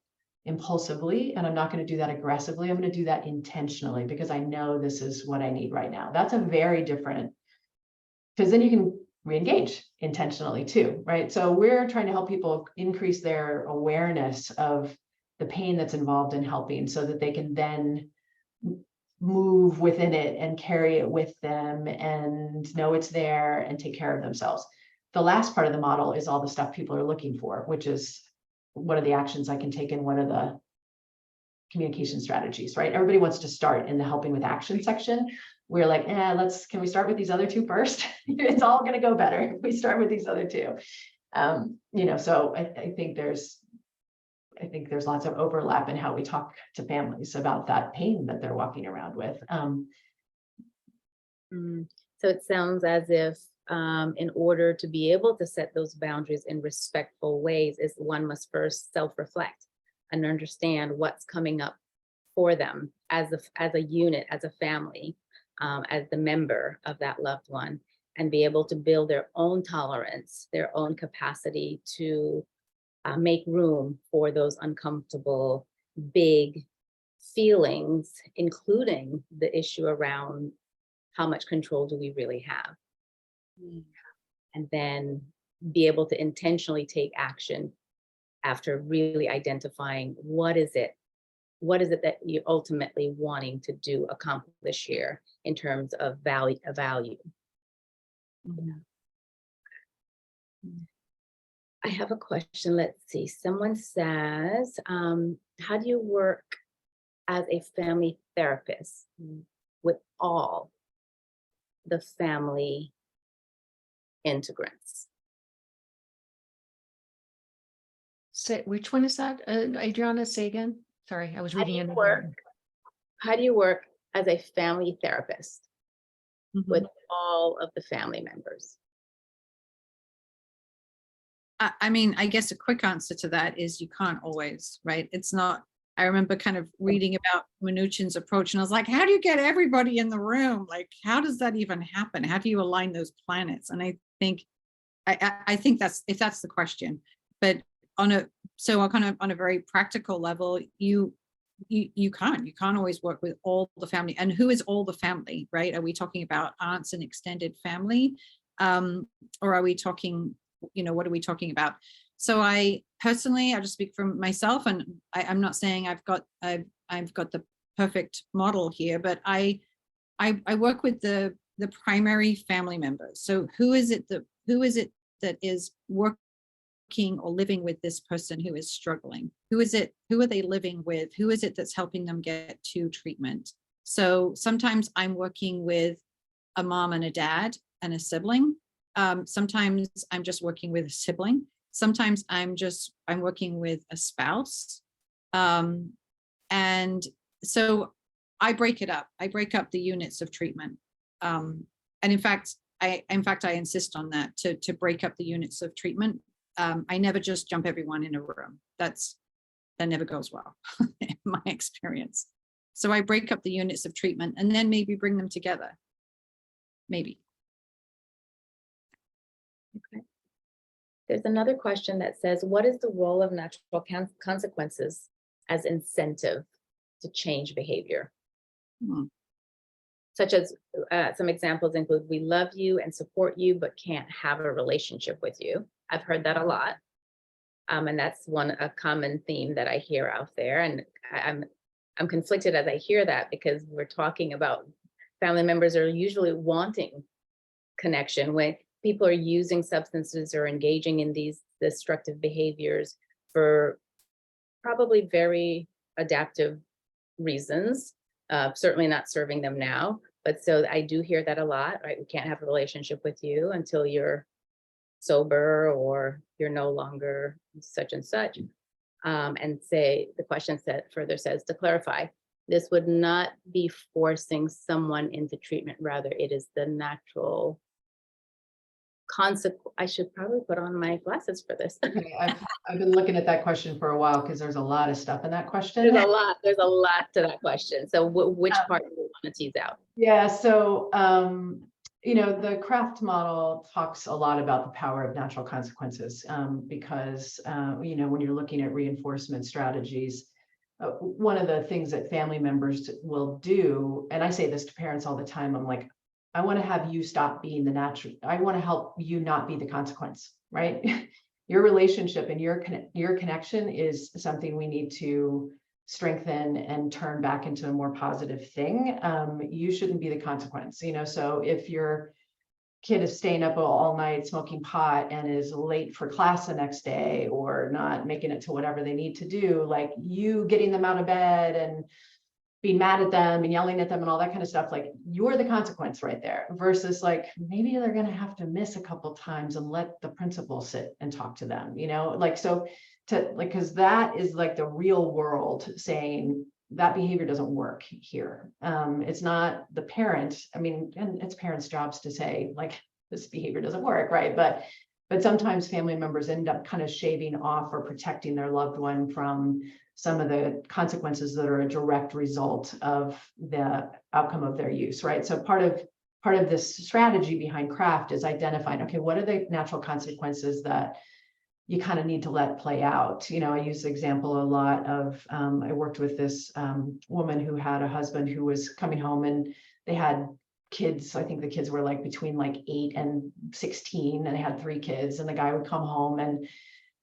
impulsively, and I'm not going to do that aggressively. I'm going to do that intentionally because I know this is what I need right now. That's a very different, because then you can re-engage intentionally too, right? So we're trying to help people increase their awareness of the pain that's involved in helping so that they can then move within it and carry it with them and know it's there and take care of themselves. The last part of the model is all the stuff people are looking for, which is what are the actions I can take and what are the communication strategies, right? Everybody wants to start in the helping with action section. We're like, can we start with these other two first? It's all going to go better if we start with these other two. So I think there's lots of overlap in how we talk to families about that pain that they're walking around with. So it sounds as if in order to be able to set those boundaries in respectful ways, is one must first self-reflect and understand what's coming up for them as a unit, as a family, as the member of that loved one, and be able to build their own tolerance, their own capacity to make room for those uncomfortable, big feelings, including the issue around how much control do we really have? And then be able to intentionally take action after really identifying what is it that you're ultimately wanting to accomplish here in terms of value. I have a question. Let's see. Someone says, how do you work as a family therapist with all the family integrants? Which one is that? Adriana, say again. Sorry, I was reading it. How do you work as a family therapist with all of the family members? I mean, I guess a quick answer to that is you can't always, right? It's not, I remember kind of reading about Minuchin's approach and I was like, how do you get everybody in the room? Like, how does that even happen? How do you align those planets? And I think that's, if that's the question, but on a very practical level, you can't always work with all the family. And who is all the family, right? Are we talking about aunts and extended family? Or are we talking, what are we talking about? So I personally, I'll just speak for myself, and I'm not saying I've got the perfect model here, but I work with the primary family members. So who is it that is working or living with this person who is struggling? Who are they living with? Who is it that's helping them get to treatment? So sometimes I'm working with a mom and a dad and a sibling. Sometimes I'm just working with a sibling. Sometimes I'm working with a spouse. And so I break it up. I break up the units of treatment. And in fact, I insist on that, to break up the units of treatment. I never just jump everyone in a room. That never goes well in my experience. So I break up the units of treatment and then maybe bring them together. Maybe. Okay. There's another question that says, what is the role of natural consequences as incentive to change behavior? Such as some examples include, we love you and support you, but can't have a relationship with you. I've heard that a lot. And that's a common theme that I hear out there. And I'm conflicted as I hear that, because we're talking about family members are usually wanting connection when people are using substances or engaging in these destructive behaviors for probably very adaptive reasons, certainly not serving them now. But so I do hear that a lot, right? We can't have a relationship with you until you're sober or you're no longer such and such. And say, the question further says, to clarify, this would not be forcing someone into treatment. Rather, it is the natural I should probably put on my glasses for this. Okay, I've been looking at that question for a while because there's a lot of stuff in that question. There's a lot to that question. So which part do you want to tease out? Yeah, so the craft model talks a lot about the power of natural consequences, because when you're looking at reinforcement strategies, one of the things that family members will do, and I say this to parents all the time, I'm like, I want to have you stop being the natural, I want to help you not be the consequence, right? Your relationship and your connection is something we need to strengthen and turn back into a more positive thing. You shouldn't be the consequence, so if your kid is staying up all night smoking pot and is late for class the next day, or not making it to whatever they need to do, like you getting them out of bed and being mad at them and yelling at them and all that kind of stuff, like you're the consequence right there, versus like maybe they're going to have to miss a couple times and let the principal sit and talk to them, because that is like the real world saying that behavior doesn't work here. It's not the parent. I mean, and it's parents' jobs to say like this behavior doesn't work, right? But sometimes family members end up kind of shaving off or protecting their loved one from some of the consequences that are a direct result of the outcome of their use, right? So part of this strategy behind craft is identifying, okay, what are the natural consequences that you kind of need to let play out? I use the example a lot of, I worked with this woman who had a husband who was coming home, and they had kids. I think the kids were like between like 8 and 16, and they had 3 kids, and the guy would come home and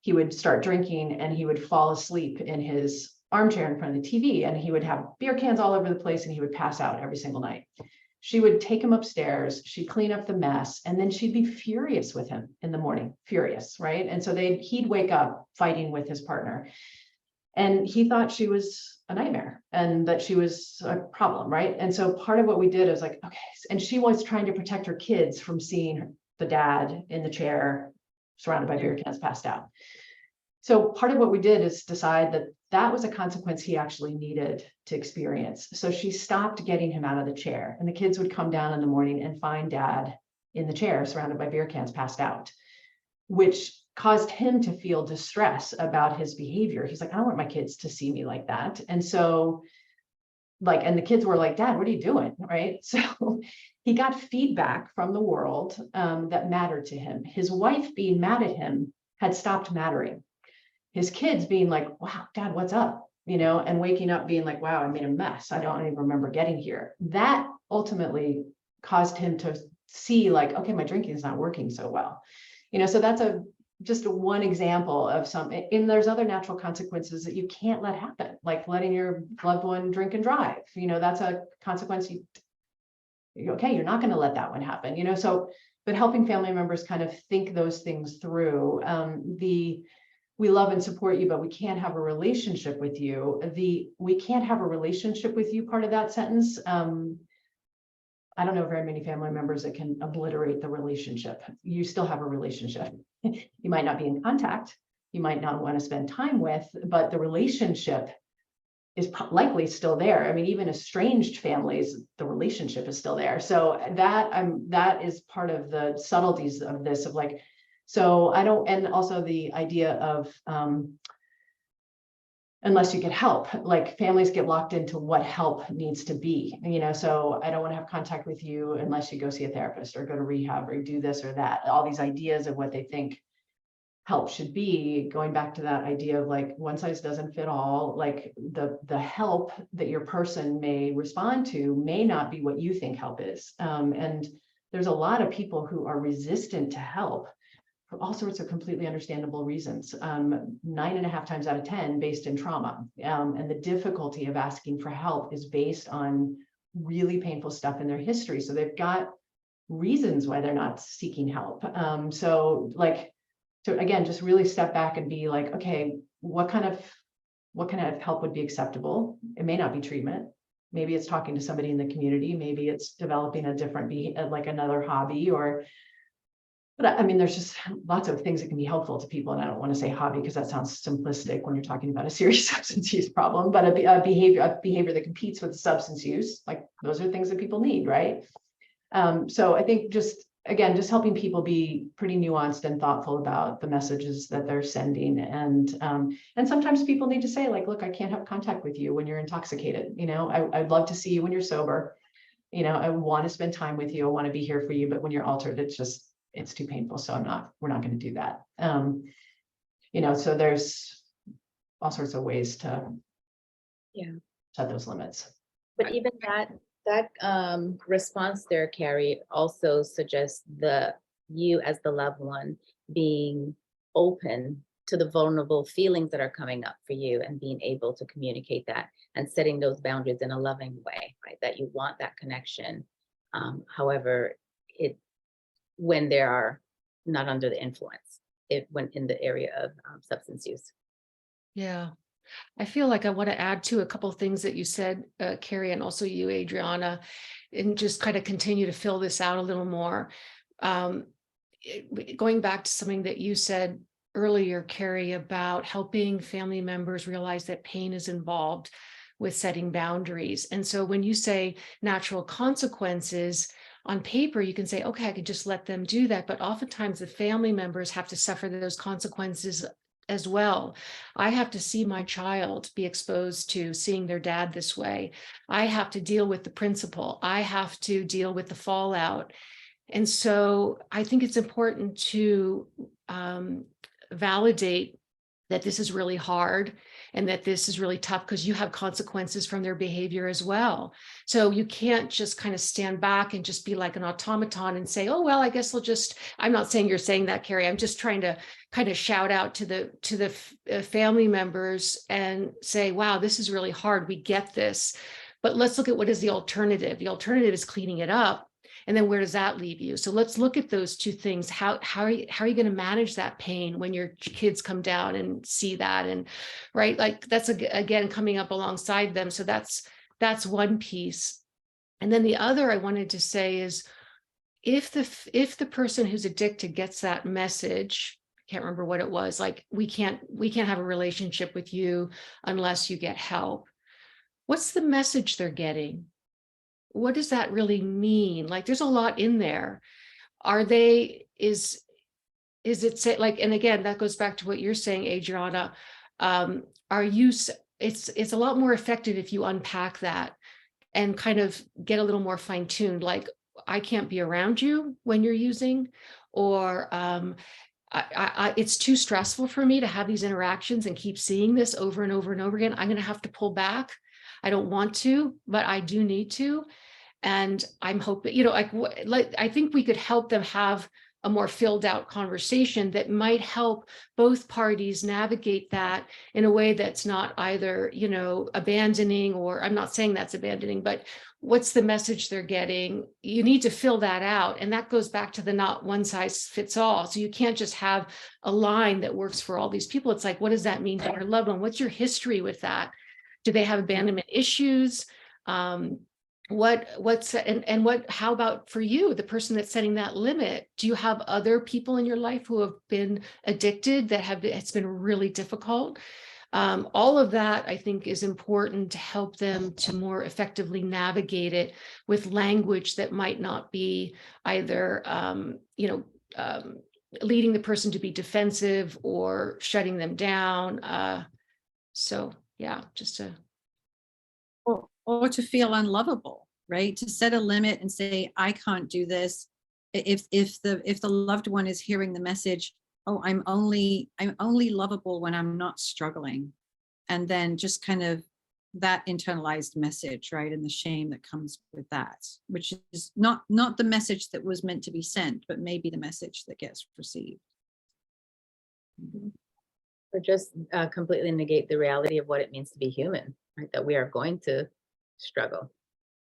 he would start drinking and he would fall asleep in his armchair in front of the TV, and he would have beer cans all over the place and he would pass out every single night. She would take him upstairs, she'd clean up the mess, and then she'd be furious with him in the morning, furious, right? And so he'd wake up fighting with his partner. And he thought she was a nightmare and that she was a problem, right? And so part of what we did is like, okay, and she was trying to protect her kids from seeing the dad in the chair surrounded by beer cans passed out. So part of what we did is decide that that was a consequence he actually needed to experience. So she stopped getting him out of the chair, and the kids would come down in the morning and find dad in the chair surrounded by beer cans passed out, which caused him to feel distress about his behavior. He's like, I don't want my kids to see me like that. And so and the kids were like, Dad, what are you doing? Right. So he got feedback from the world that mattered to him. His wife being mad at him had stopped mattering. His kids being like, wow, Dad, what's up? And waking up being like, wow, I made a mess. I don't even remember getting here. That ultimately caused him to see like, okay, my drinking is not working so well. So that's just one example of and there's other natural consequences that you can't let happen, like letting your loved one drink and drive. That's a consequence. You're not going to let that one happen, but helping family members kind of think those things through. We love and support you, but we can't have a relationship with you. We can't have a relationship with you part of that sentence. I don't know very many family members that can obliterate the relationship. You still have a relationship. You might not be in contact. You might not want to spend time with, but the relationship is likely still there. I mean, even estranged families, the relationship is still there. So that is part of the subtleties of this, of like, so I don't, and also the idea of, unless you get help, like families get locked into what help needs to be, so I don't want to have contact with you unless you go see a therapist or go to rehab or do this or that. All these ideas of what they think help should be, going back to that idea of like one size doesn't fit all, like the help that your person may respond to may not be what you think help is. And there's a lot of people who are resistant to help for all sorts of completely understandable reasons, 9.5 times out of 10 based in trauma. And the difficulty of asking for help is based on really painful stuff in their history. So they've got reasons why they're not seeking help. So again, just really step back and be like, okay, what kind of help would be acceptable? It may not be treatment. Maybe it's talking to somebody in the community. Maybe it's developing a different, like another hobby, but I mean, there's just lots of things that can be helpful to people. And I don't want to say hobby because that sounds simplistic when you're talking about a serious substance use problem, but a behavior that competes with substance use, like those are things that people need, right? So I think just again, just helping people be pretty nuanced and thoughtful about the messages that they're sending. And sometimes people need to say, like, look, I can't have contact with you when you're intoxicated. I'd love to see you when you're sober. I want to spend time with you. I want to be here for you. But when you're altered, it's too painful. So we're not going to do that. So there's all sorts of ways to set those limits. But even that response there, Carrie, also suggests you as the loved one being open to the vulnerable feelings that are coming up for you and being able to communicate that and setting those boundaries in a loving way, right? That you want that connection. However, when they are not under the influence, when in the area of substance use. Yeah. I feel like I want to add to a couple of things that you said, Carrie, and also you, Adriana, and just kind of continue to fill this out a little more. Going back to something that you said earlier, Carrie, about helping family members realize that pain is involved with setting boundaries. And so when you say natural consequences, on paper, you can say, okay, I could just let them do that. But oftentimes the family members have to suffer those consequences as well. I have to see my child be exposed to seeing their dad this way. I have to deal with the principal. I have to deal with the fallout. And so I think it's important to validate that this is really hard and that this is really tough because you have consequences from their behavior as well. So you can't just kind of stand back and just be like an automaton and say, oh, well, I guess we'll just, I'm not saying you're saying that, Carrie. I'm just trying to kind of shout out to the family members and say, wow, this is really hard. We get this, but let's look at what is the alternative. The alternative is cleaning it up. And then where does that leave you? So let's look at those two things. How are you going to manage that pain when your kids come down and see that? And right, like that's again coming up alongside them. So that's one piece. And then the other I wanted to say is if the person who's addicted gets that message, I can't remember what it was, like we can't have a relationship with you unless you get help. What's the message they're getting? What does that really mean? Like, there's a lot in there. Is it say like, and again, that goes back to what you're saying, Adriana. It's a lot more effective if you unpack that and kind of get a little more fine-tuned. Like, I can't be around you when you're using, or it's too stressful for me to have these interactions and keep seeing this over and over and over again. I'm going to have to pull back. I don't want to, but I do need to. And I'm hoping, I think we could help them have a more filled out conversation that might help both parties navigate that in a way that's not either, abandoning, or I'm not saying that's abandoning, but what's the message they're getting? You need to fill that out. And that goes back to the not one size fits all. So you can't just have a line that works for all these people. It's like, what does that mean for your loved one? What's your history with that? Do they have abandonment issues? How about for you, the person that's setting that limit? Do you have other people in your life who have been addicted it's been really difficult? All of that, I think, is important to help them to more effectively navigate it with language that might not be either, leading the person to be defensive or shutting them down. So yeah, just to. Or to feel unlovable, right? To set a limit and say, I can't do this. If the loved one is hearing the message, oh, I'm only lovable when I'm not struggling. And then just kind of that internalized message, right? And the shame that comes with that, which is not the message that was meant to be sent, but maybe the message that gets received. Or just completely negate the reality of what it means to be human, right? That we are going to struggle.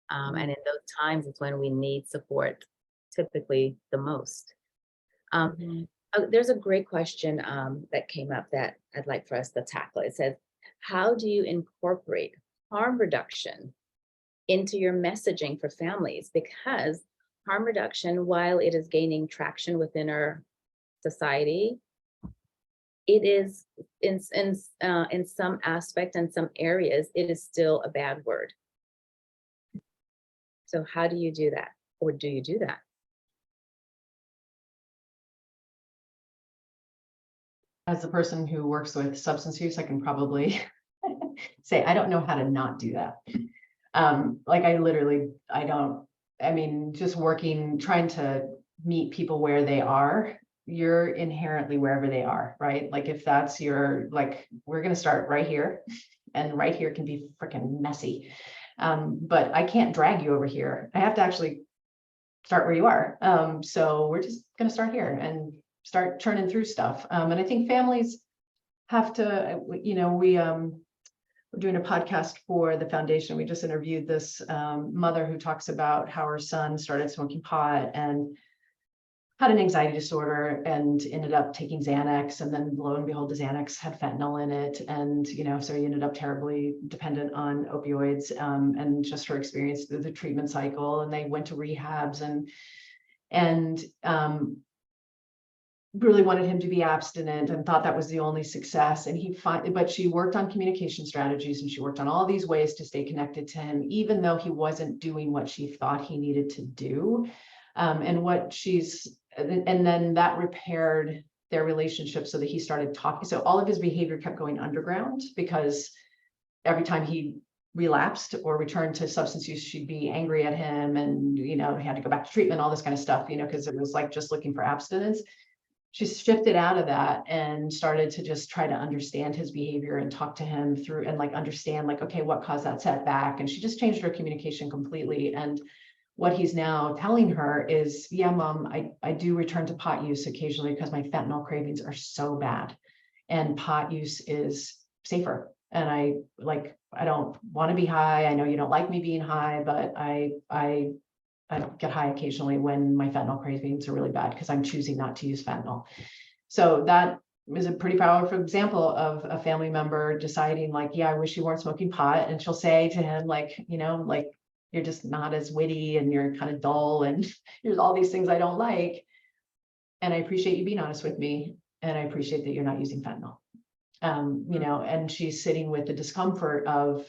And in those times, it's when we need support typically the most. There's a great question that came up that I'd like for us to tackle. It says, how do you incorporate harm reduction into your messaging for families? Because harm reduction, while it is gaining traction within our society, it is in some aspect and some areas, it is still a bad word. So how do you do that? Or do you do that? as the person who works with substance use, I can probably say, I don't know how to not do that. Like I mean, just working, trying to meet people where they are, you're inherently wherever they are, right? Like if that's like, we're going to start right here, and right here can be freaking messy. But I can't drag you over here. I have to actually start where you are. So we're just going to start here and start churning through stuff. And I think families have to, we're doing a podcast for the foundation. We just interviewed this mother who talks about how her son started smoking pot and had an anxiety disorder and ended up taking Xanax, and then lo and behold, the Xanax had fentanyl in it. And, so he ended up terribly dependent on opioids, and just her experience through the treatment cycle. And they went to rehabs and really wanted him to be abstinent and thought that was the only success. And but she worked on communication strategies, and she worked on all these ways to stay connected to him, even though he wasn't doing what she thought he needed to do. And then that repaired their relationship so that he started talking. So all of his behavior kept going underground, because every time he relapsed or returned to substance use, she'd be angry at him, and, he had to go back to treatment, all this kind of stuff, because it was like just looking for abstinence. She shifted out of that and started to just try to understand his behavior and talk to him through, and like understand, like, okay, what caused that setback? And she just changed her communication completely. And what he's now telling her is, yeah, Mom, I do return to pot use occasionally because my fentanyl cravings are so bad, and pot use is safer. And I don't want to be high. I know you don't like me being high, but I get high occasionally when my fentanyl cravings are really bad because I'm choosing not to use fentanyl. So that is a pretty powerful example of a family member deciding, like, yeah, I wish you weren't smoking pot. And she'll say to him, like, like, you're just not as witty, and you're kind of dull, and there's all these things I don't like. And I appreciate you being honest with me. And I appreciate that you're not using fentanyl. And she's sitting with the discomfort of,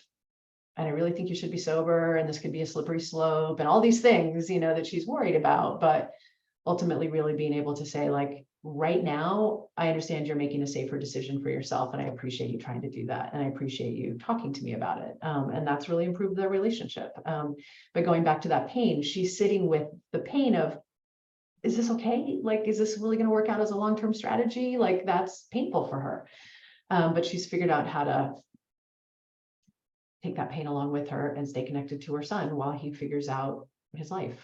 and I really think you should be sober, and this could be a slippery slope, and all these things, that she's worried about, but ultimately really being able to say, like, right now, I understand you're making a safer decision for yourself, and I appreciate you trying to do that. And I appreciate you talking to me about it. And that's really improved their relationship. But going back to that pain, she's sitting with the pain of, is this okay? Like, is this really going to work out as a long-term strategy? Like, that's painful for her. But she's figured out how to take that pain along with her and stay connected to her son while he figures out his life.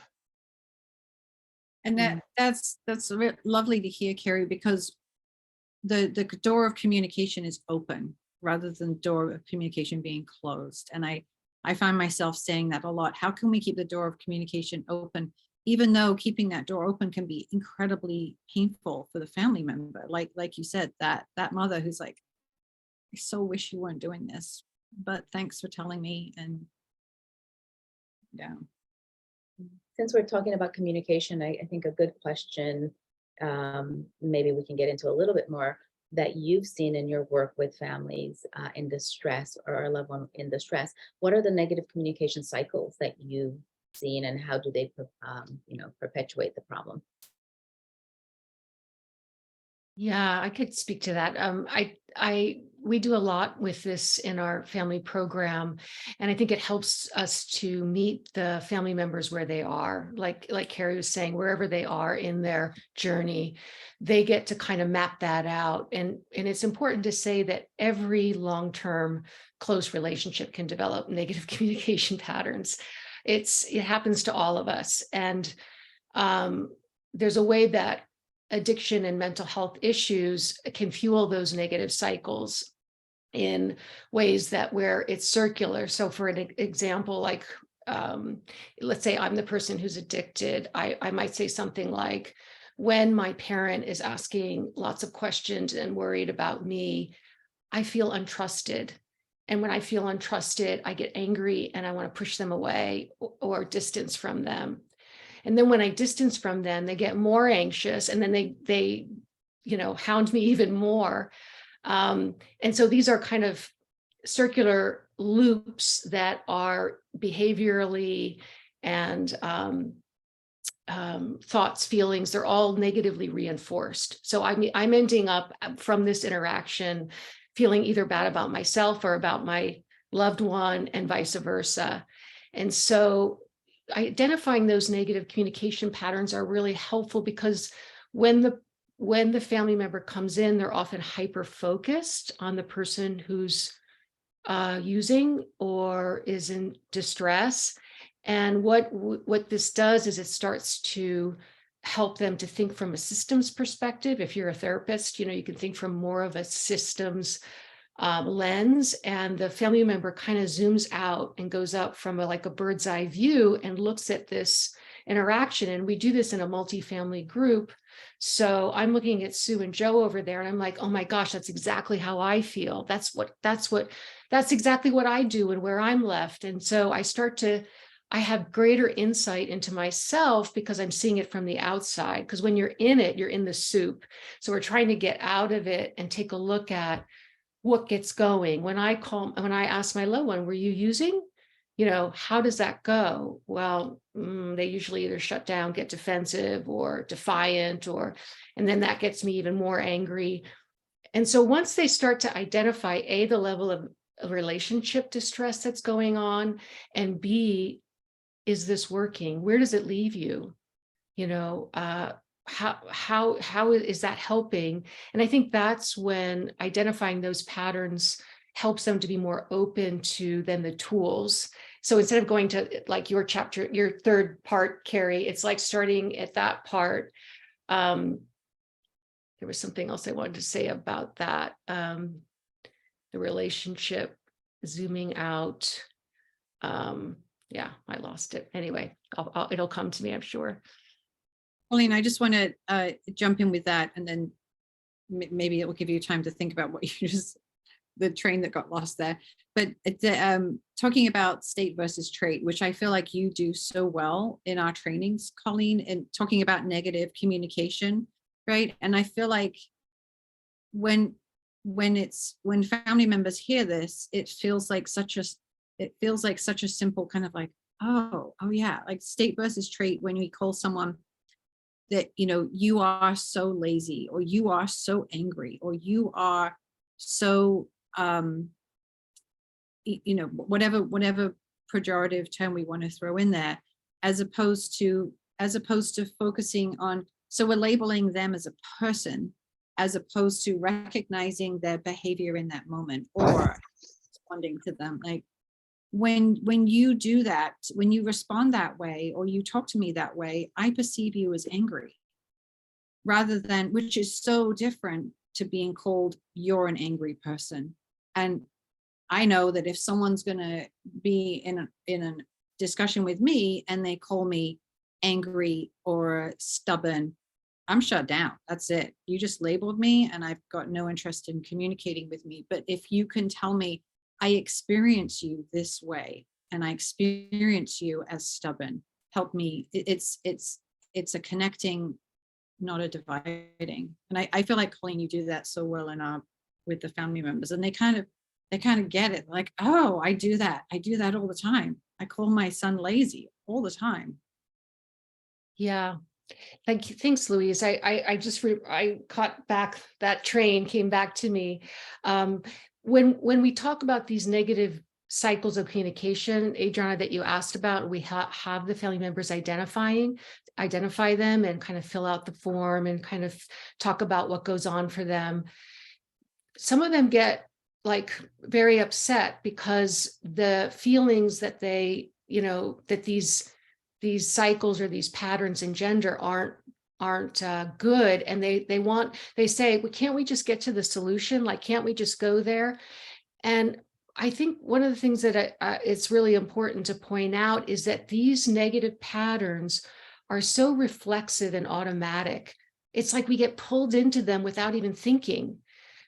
And that's lovely to hear, Carrie, because the door of communication is open rather than the door of communication being closed. And I find myself saying that a lot. How can we keep the door of communication open, even though keeping that door open can be incredibly painful for the family member? Like you said, that mother who's like, I so wish you weren't doing this, but thanks for telling me. And yeah. Since we're talking about communication, I think a good question, maybe we can get into a little bit more, that you've seen in your work with families in distress, or a loved one in distress. What are the negative communication cycles that you've seen, and how do they perpetuate the problem? Yeah, I could speak to that. We do a lot with this in our family program, and I think it helps us to meet the family members where they are. Like Carrie was saying, wherever they are in their journey, they get to kind of map that out. And it's important to say that every long-term close relationship can develop negative communication patterns. It happens to all of us, and there's a way that addiction and mental health issues can fuel those negative cycles in ways where it's circular. So for an example, like, let's say I'm the person who's addicted. I might say something like, when my parent is asking lots of questions and worried about me, I feel untrusted. And when I feel untrusted, I get angry and I want to push them away or distance from them. And then when I distance from them, they get more anxious, and then they hound me even more. And so these are kind of circular loops that are behaviorally and thoughts, feelings, they're all negatively reinforced. So I'm ending up from this interaction feeling either bad about myself or about my loved one and vice versa. And so identifying those negative communication patterns are really helpful, because when the family member comes in, they're often hyper focused on the person who's using or is in distress. And what this does is it starts to help them to think from a systems perspective. If you're a therapist, you can think from more of a systems lens, and the family member kind of zooms out and goes up from like a bird's eye view and looks at this interaction. And we do this in a multifamily group. So I'm looking at Sue and Joe over there, and I'm like, oh my gosh, that's exactly how I feel. That's exactly what I do and where I'm left. And so I have greater insight into myself because I'm seeing it from the outside. Because when you're in it, you're in the soup. So we're trying to get out of it and take a look at what gets going. When I ask my loved one, were you using? How does that go? Well, they usually either shut down, get defensive or defiant, and then that gets me even more angry. And so once they start to identify the level of relationship distress that's going on, and B, is this working? Where does it leave you? How is that helping? And I think that's when identifying those patterns helps them to be more open to then the tools. So instead of going to like your chapter, your third part, Carrie, it's like starting at that part. There was something else I wanted to say about that. The relationship, zooming out. Yeah, I lost it. Anyway, it'll come to me, I'm sure. Pauline, I just want to jump in with that, and then maybe it will give you time to think about what you just, the train that got lost there. But talking about state versus trait, which I feel like you do so well in our trainings, Colleen, and talking about negative communication, right? And I feel like when family members hear this, it feels like such a simple kind of like, oh yeah, like state versus trait. When we call someone that, you are so lazy, or you are so angry, or you are so, whatever pejorative term we want to throw in there, as opposed to focusing on, so we're labeling them as a person, as opposed to recognizing their behavior in that moment or responding to them. Like when you do that, when you respond that way, or you talk to me that way, I perceive you as angry, rather than, which is so different to being called you're an angry person. And I know that if someone's going to be in a discussion with me and they call me angry or stubborn, I'm shut down. That's it. You just labeled me and I've got no interest in communicating with me. But if you can tell me, I experience you this way and I experience you as stubborn, help me. It's a connecting, not a dividing. And I feel like, Colleen, you do that so well with the family members, and they kind of get it. Like, oh, I do that all the time. I call my son lazy all the time. Yeah. Thank you. Thanks, Louise. I caught back that train, came back to me. When we talk about these negative cycles of communication, Adriana, that you asked about, we have the family members identify them and kind of fill out the form and kind of talk about what goes on for them. Some of them get like very upset because the feelings that that these cycles or these patterns engender aren't good, and they say, well, can't we just get to the solution? Like, can't we just go there? And I think one of the things that it's really important to point out is that these negative patterns are so reflexive and automatic. It's like we get pulled into them without even thinking.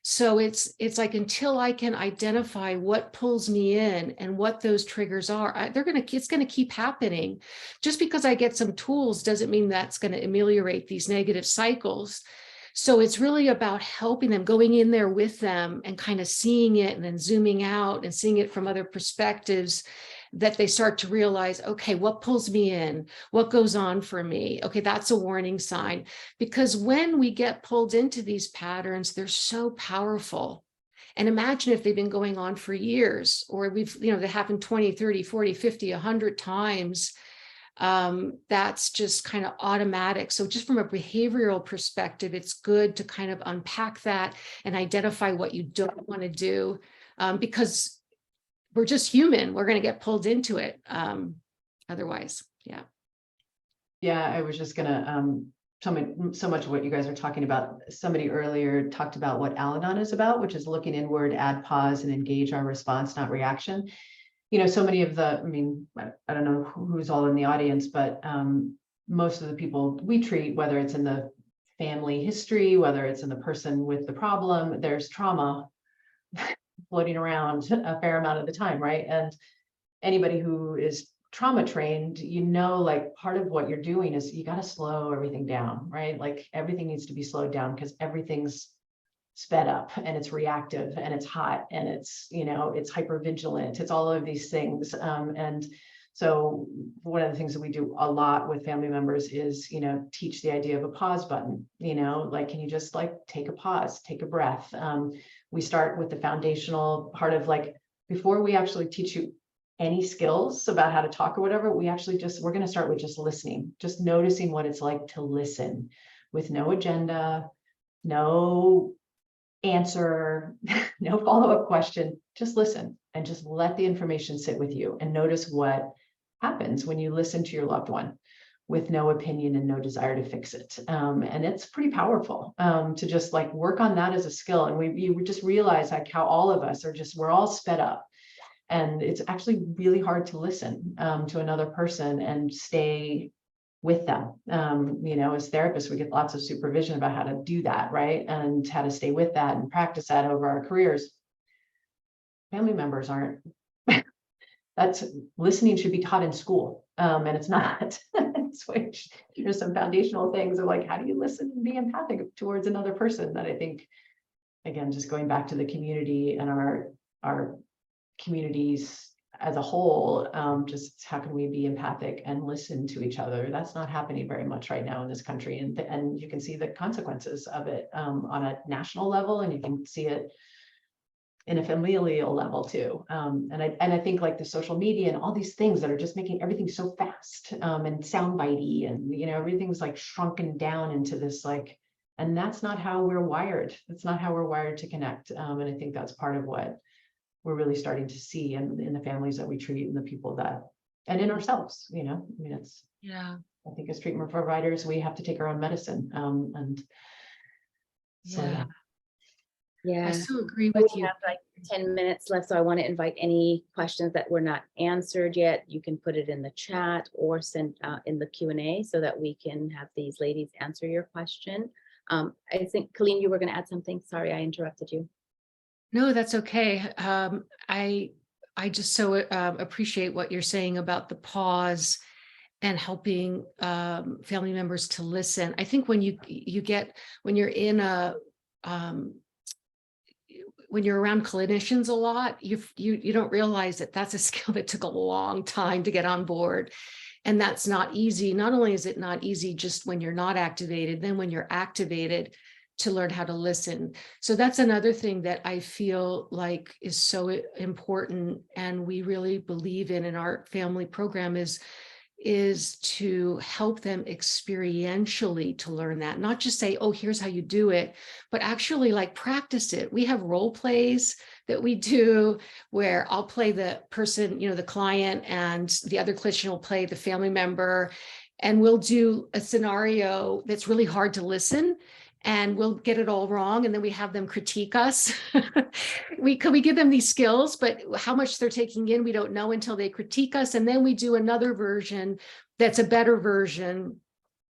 So it's like, until I can identify what pulls me in and what those triggers are, it's going to keep happening. Just because I get some tools doesn't mean that's going to ameliorate these negative cycles. So it's really about helping them, going in there with them and kind of seeing it and then zooming out and seeing it from other perspectives. that they start to realize, okay, what pulls me in? What goes on for me? Okay, that's a warning sign. Because when we get pulled into these patterns, they're so powerful. And imagine if they've been going on for years, or they happen 20, 30, 40, 50, 100 times. That's just kind of automatic. So just from a behavioral perspective, it's good to kind of unpack that and identify what you don't want to do, because we're just human. We're going to get pulled into it. Otherwise, yeah. Yeah, I was just gonna, so much of what you guys are talking about, somebody earlier talked about what Al-Anon is about, which is looking inward, add pause, and engage our response, not reaction. So many of the, I don't know who's all in the audience, but most of the people we treat, whether it's in the family history, whether it's in the person with the problem, there's trauma floating around a fair amount of the time, right? And anybody who is trauma trained, like part of what you're doing is you got to slow everything down, right? Like everything needs to be slowed down because everything's sped up and it's reactive and it's hot and it's, it's hyper vigilant. It's all of these things. And so one of the things that we do a lot with family members is, teach the idea of a pause button, like, can you just take a pause, take a breath? We start with the foundational part of before we actually teach you any skills about how to talk or whatever, we're going to start with just listening, just noticing what it's like to listen with no agenda, no answer, no follow-up question, just listen and just let the information sit with you and notice what happens when you listen to your loved one with no opinion and no desire to fix it. And it's pretty powerful to just work on that as a skill. And you just realize how all of us we're all sped up. And it's actually really hard to listen to another person and stay with them. As therapists, we get lots of supervision about how to do that, right? And how to stay with that and practice that over our careers. Family members aren't. That's listening should be taught in school, and it's not. There's some foundational things of how do you listen and be empathic towards another person that I think, again, just going back to the community and our communities as a whole, just how can we be empathic and listen to each other? That's not happening very much right now in this country, and you can see the consequences of it on a national level, and you can see it in a familial level too. And I think the social media and all these things that are just making everything so fast and soundbitey, and everything's shrunken down into this and that's not how we're wired. That's not how we're wired to connect. And I think that's part of what we're really starting to see in the families that we treat and the people and in ourselves, it's, Yeah. I think as treatment providers, we have to take our own medicine. And so, Yeah. Yeah. I so agree with We you. have 10 minutes left, so I want to invite any questions that were not answered yet. You can put it in the chat or send in the Q&A so that we can have these ladies answer your question. I think, Colleen, you were going to add something. Sorry, I interrupted you. No, that's okay. I just so appreciate what you're saying about the pause and helping family members to listen. I think when you're in when you're around clinicians a lot, you don't realize that that's a skill that took a long time to get on board. And that's not easy. Not only is it not easy just when you're not activated, then when you're activated, to learn how to listen. So that's another thing that I feel is so important, and we really believe in our family program is to help them experientially to learn that, not just say, oh, here's how you do it, but actually practice it. We have role plays that we do where I'll play the person, the client, and the other clinician will play the family member, and we'll do a scenario that's really hard to listen. And we'll get it all wrong, and then we have them critique us. we give them these skills, but how much they're taking in, we don't know until they critique us. And then we do another version that's a better version,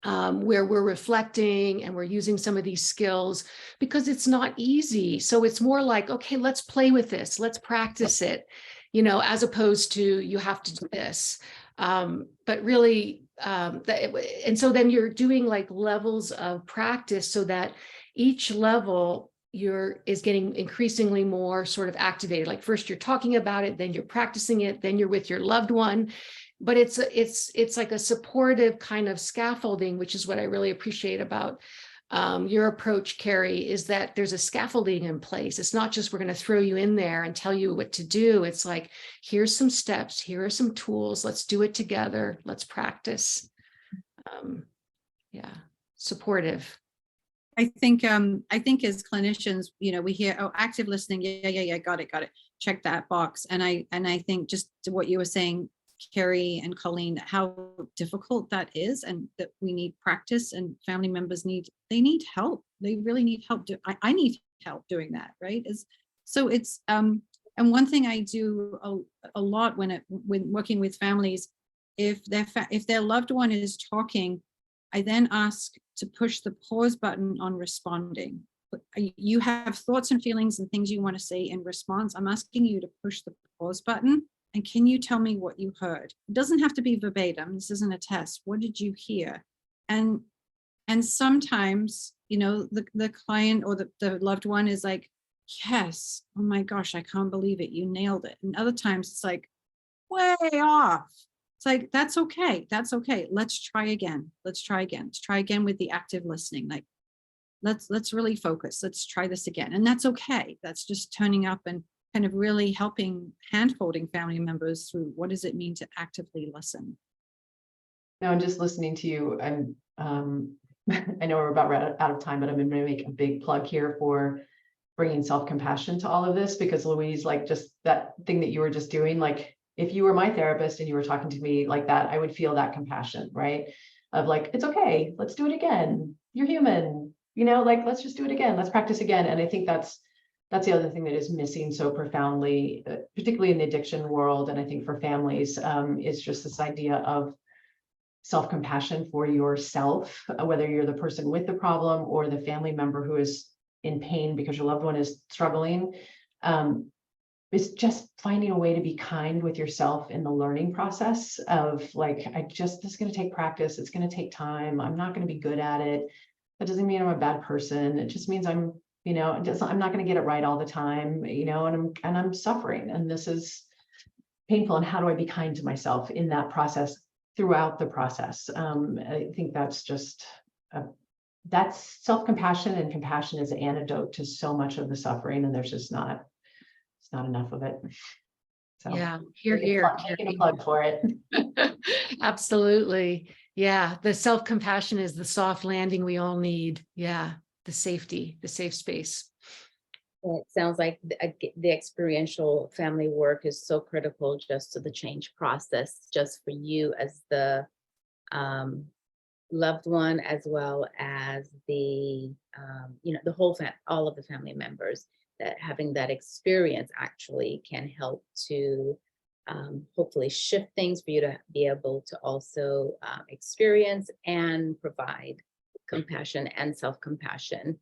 where we're reflecting and we're using some of these skills, because it's not easy. So it's more okay, let's play with this, let's practice it, as opposed to you have to do this. But really, and so then you're doing levels of practice so that each level is getting increasingly more sort of activated. Like first you're talking about it, then you're practicing it, then you're with your loved one. But it's like a supportive kind of scaffolding, which is what I really appreciate about your approach, Carrie, is that there's a scaffolding in place. It's not just we're going to throw you in there and tell you what to do. It's like, here's some steps, here are some tools, let's do it together, let's practice. Yeah, supportive. I think as clinicians, we hear, oh, active listening. Yeah. Got it. Check that box. And I think just to what you were saying, Carrie and Colleen, how difficult that is, and that we need practice, and family members need help. They really need help. I need help doing that. Right. And one thing I do a lot when working with families, if their loved one is talking, I then ask to push the pause button on responding. You have thoughts and feelings and things you want to say in response. I'm asking you to push the pause button. And can you tell me what you heard? It doesn't have to be verbatim. This isn't a test. What did you hear? And sometimes, the client or the loved one is like, yes, oh my gosh, I can't believe it. You nailed it. And other times it's like, way off. It's like, that's okay. That's okay. Let's try again. Let's try again with the active listening. Like, let's really focus. Let's try this again. And that's okay. That's just turning up and kind of really helping hand-holding family members through what does it mean to actively listen. No, and just listening to you, I'm I know we're about out of time, but I'm going to make a big plug here for bringing self-compassion to all of this, because Louise, like just that thing that you were just doing, like if you were my therapist and you were talking to me like that, I would feel that compassion, right? Of like, it's okay, let's do it again. You're human, like, let's just do it again. Let's practice again. And I think that's the other thing that is missing so profoundly, particularly in the addiction world. And I think for families, is just this idea of self-compassion for yourself, whether you're the person with the problem or the family member who is in pain because your loved one is struggling. It's just finding a way to be kind with yourself in the learning process of like, this is going to take practice. It's going to take time. I'm not going to be good at it. That doesn't mean I'm a bad person. It just means I'm not going to get it right all the time, and I'm suffering, and this is painful. And how do I be kind to myself in that process throughout the process? I think that's just, that's self-compassion, and compassion is an antidote to so much of the suffering. And there's just not enough of it. So Yeah, here. Making a plug for it. Absolutely. Yeah. The self-compassion is the soft landing we all need. Yeah. The safety, the safe space. It sounds like the experiential family work is so critical just to the change process, just for you as the loved one, as well as the the whole all of the family members. That having that experience actually can help to hopefully shift things for you to be able to also experience and provide compassion and self-compassion.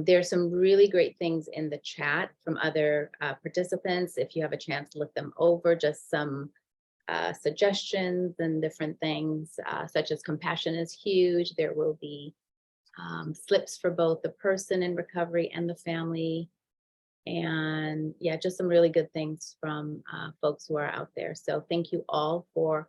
There's some really great things in the chat from other participants. If you have a chance to look them over, just some suggestions and different things, such as compassion is huge. There will be slips for both the person in recovery and the family. And yeah, just some really good things from folks who are out there. So thank you all for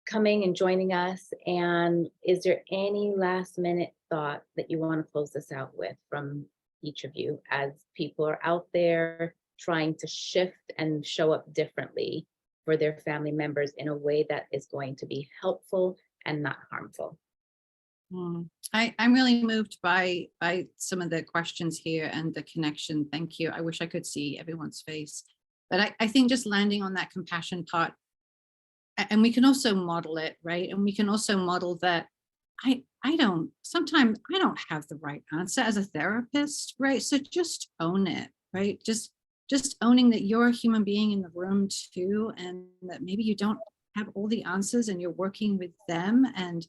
coming and joining us. And is there any last minute thought that you want to close this out with from each of you, as people are out there trying to shift and show up differently for their family members in a way that is going to be helpful and not harmful? I'm really moved by some of the questions here and the connection. Thank you. I wish I could see everyone's face, but I think just landing on that compassion part, and we can also model it, right? And we can also model that sometimes I don't have the right answer as a therapist, right? So just own it, right? Just owning that you're a human being in the room too, and that maybe you don't have all the answers and you're working with them, and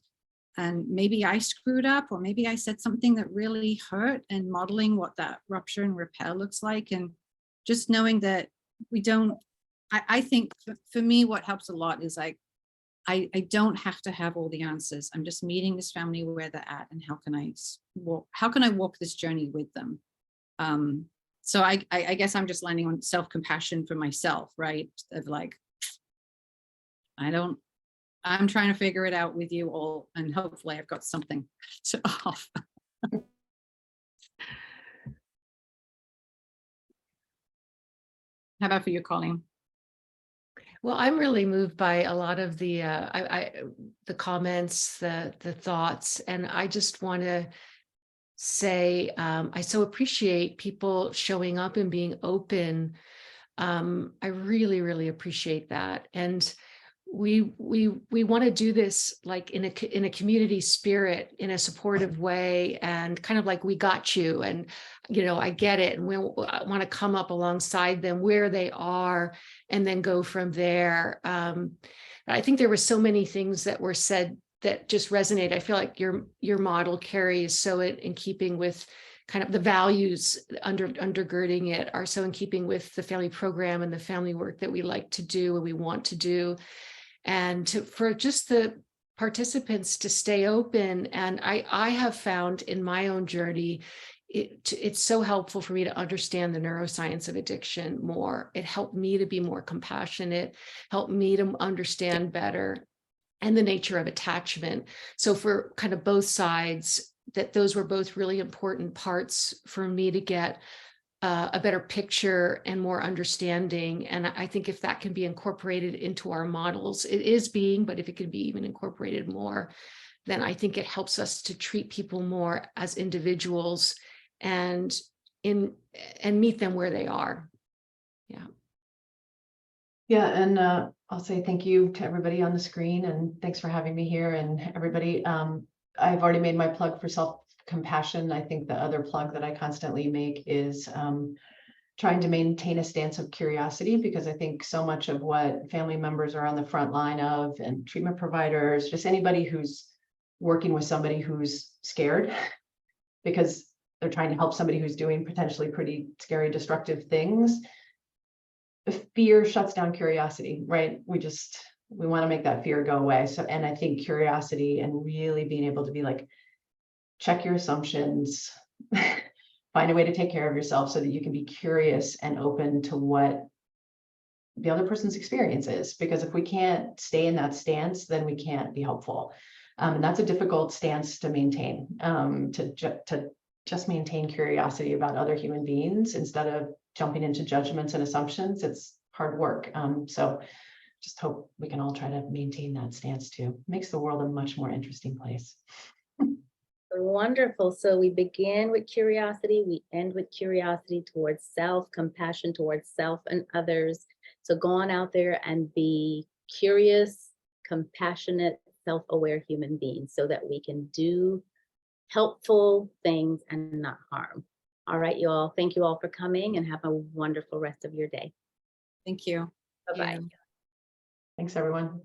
maybe I screwed up, or maybe I said something that really hurt, and modeling what that rupture and repair looks like. And just knowing that we don't, I think for me, what helps a lot is like, I don't have to have all the answers. I'm just meeting this family where they're at, and how can I walk this journey with them? So I guess I'm just landing on self-compassion for myself, right? Of like, I'm trying to figure it out with you all, and hopefully I've got something to offer. How about for you, Colleen? Well, I'm really moved by a lot of the the comments, the thoughts, and I just want to say I so appreciate people showing up and being open. I really, really appreciate that, and we want to do this like in a community spirit, in a supportive way, and kind of like we got you, and I get it, and we want to come up alongside them where they are, and then go from there. I think there were so many things that were said that just resonate. I feel like your model, Carrie, is so in keeping with kind of the values undergirding it are so in keeping with the family program and the family work that we like to do and we want to do. And for just the participants to stay open. And I have found in my own journey, it's so helpful for me to understand the neuroscience of addiction more. It helped me to be more compassionate, helped me to understand better, and the nature of attachment. So for kind of both sides, that those were both really important parts for me to get a better picture and more understanding. And I think if that can be incorporated into our models, it is being, but if it can be even incorporated more, then I think it helps us to treat people more as individuals and meet them where they are. Yeah. Yeah, and I'll say thank you to everybody on the screen, and thanks for having me here, and everybody. I've already made my plug for self-compassion. I think the other plug that I constantly make is trying to maintain a stance of curiosity, because I think so much of what family members are on the front line of, and treatment providers, just anybody who's working with somebody who's scared because they're trying to help somebody who's doing potentially pretty scary, destructive things. Fear shuts down curiosity, right? We want to make that fear go away. So, and I think curiosity and really being able to be like, check your assumptions, find a way to take care of yourself so that you can be curious and open to what the other person's experience is. Because if we can't stay in that stance, then we can't be helpful. And that's a difficult stance to maintain, to just maintain curiosity about other human beings instead of jumping into judgments and assumptions. It's hard work. So just hope we can all try to maintain that stance too. Makes the world a much more interesting place. Wonderful. So we begin with curiosity, we end with curiosity towards self, compassion towards self and others. So go on out there and be curious, compassionate, self-aware human beings so that we can do helpful things and not harm. All right, you all. Thank you all for coming, and have a wonderful rest of your day. Thank you. Bye-bye. Thanks, everyone.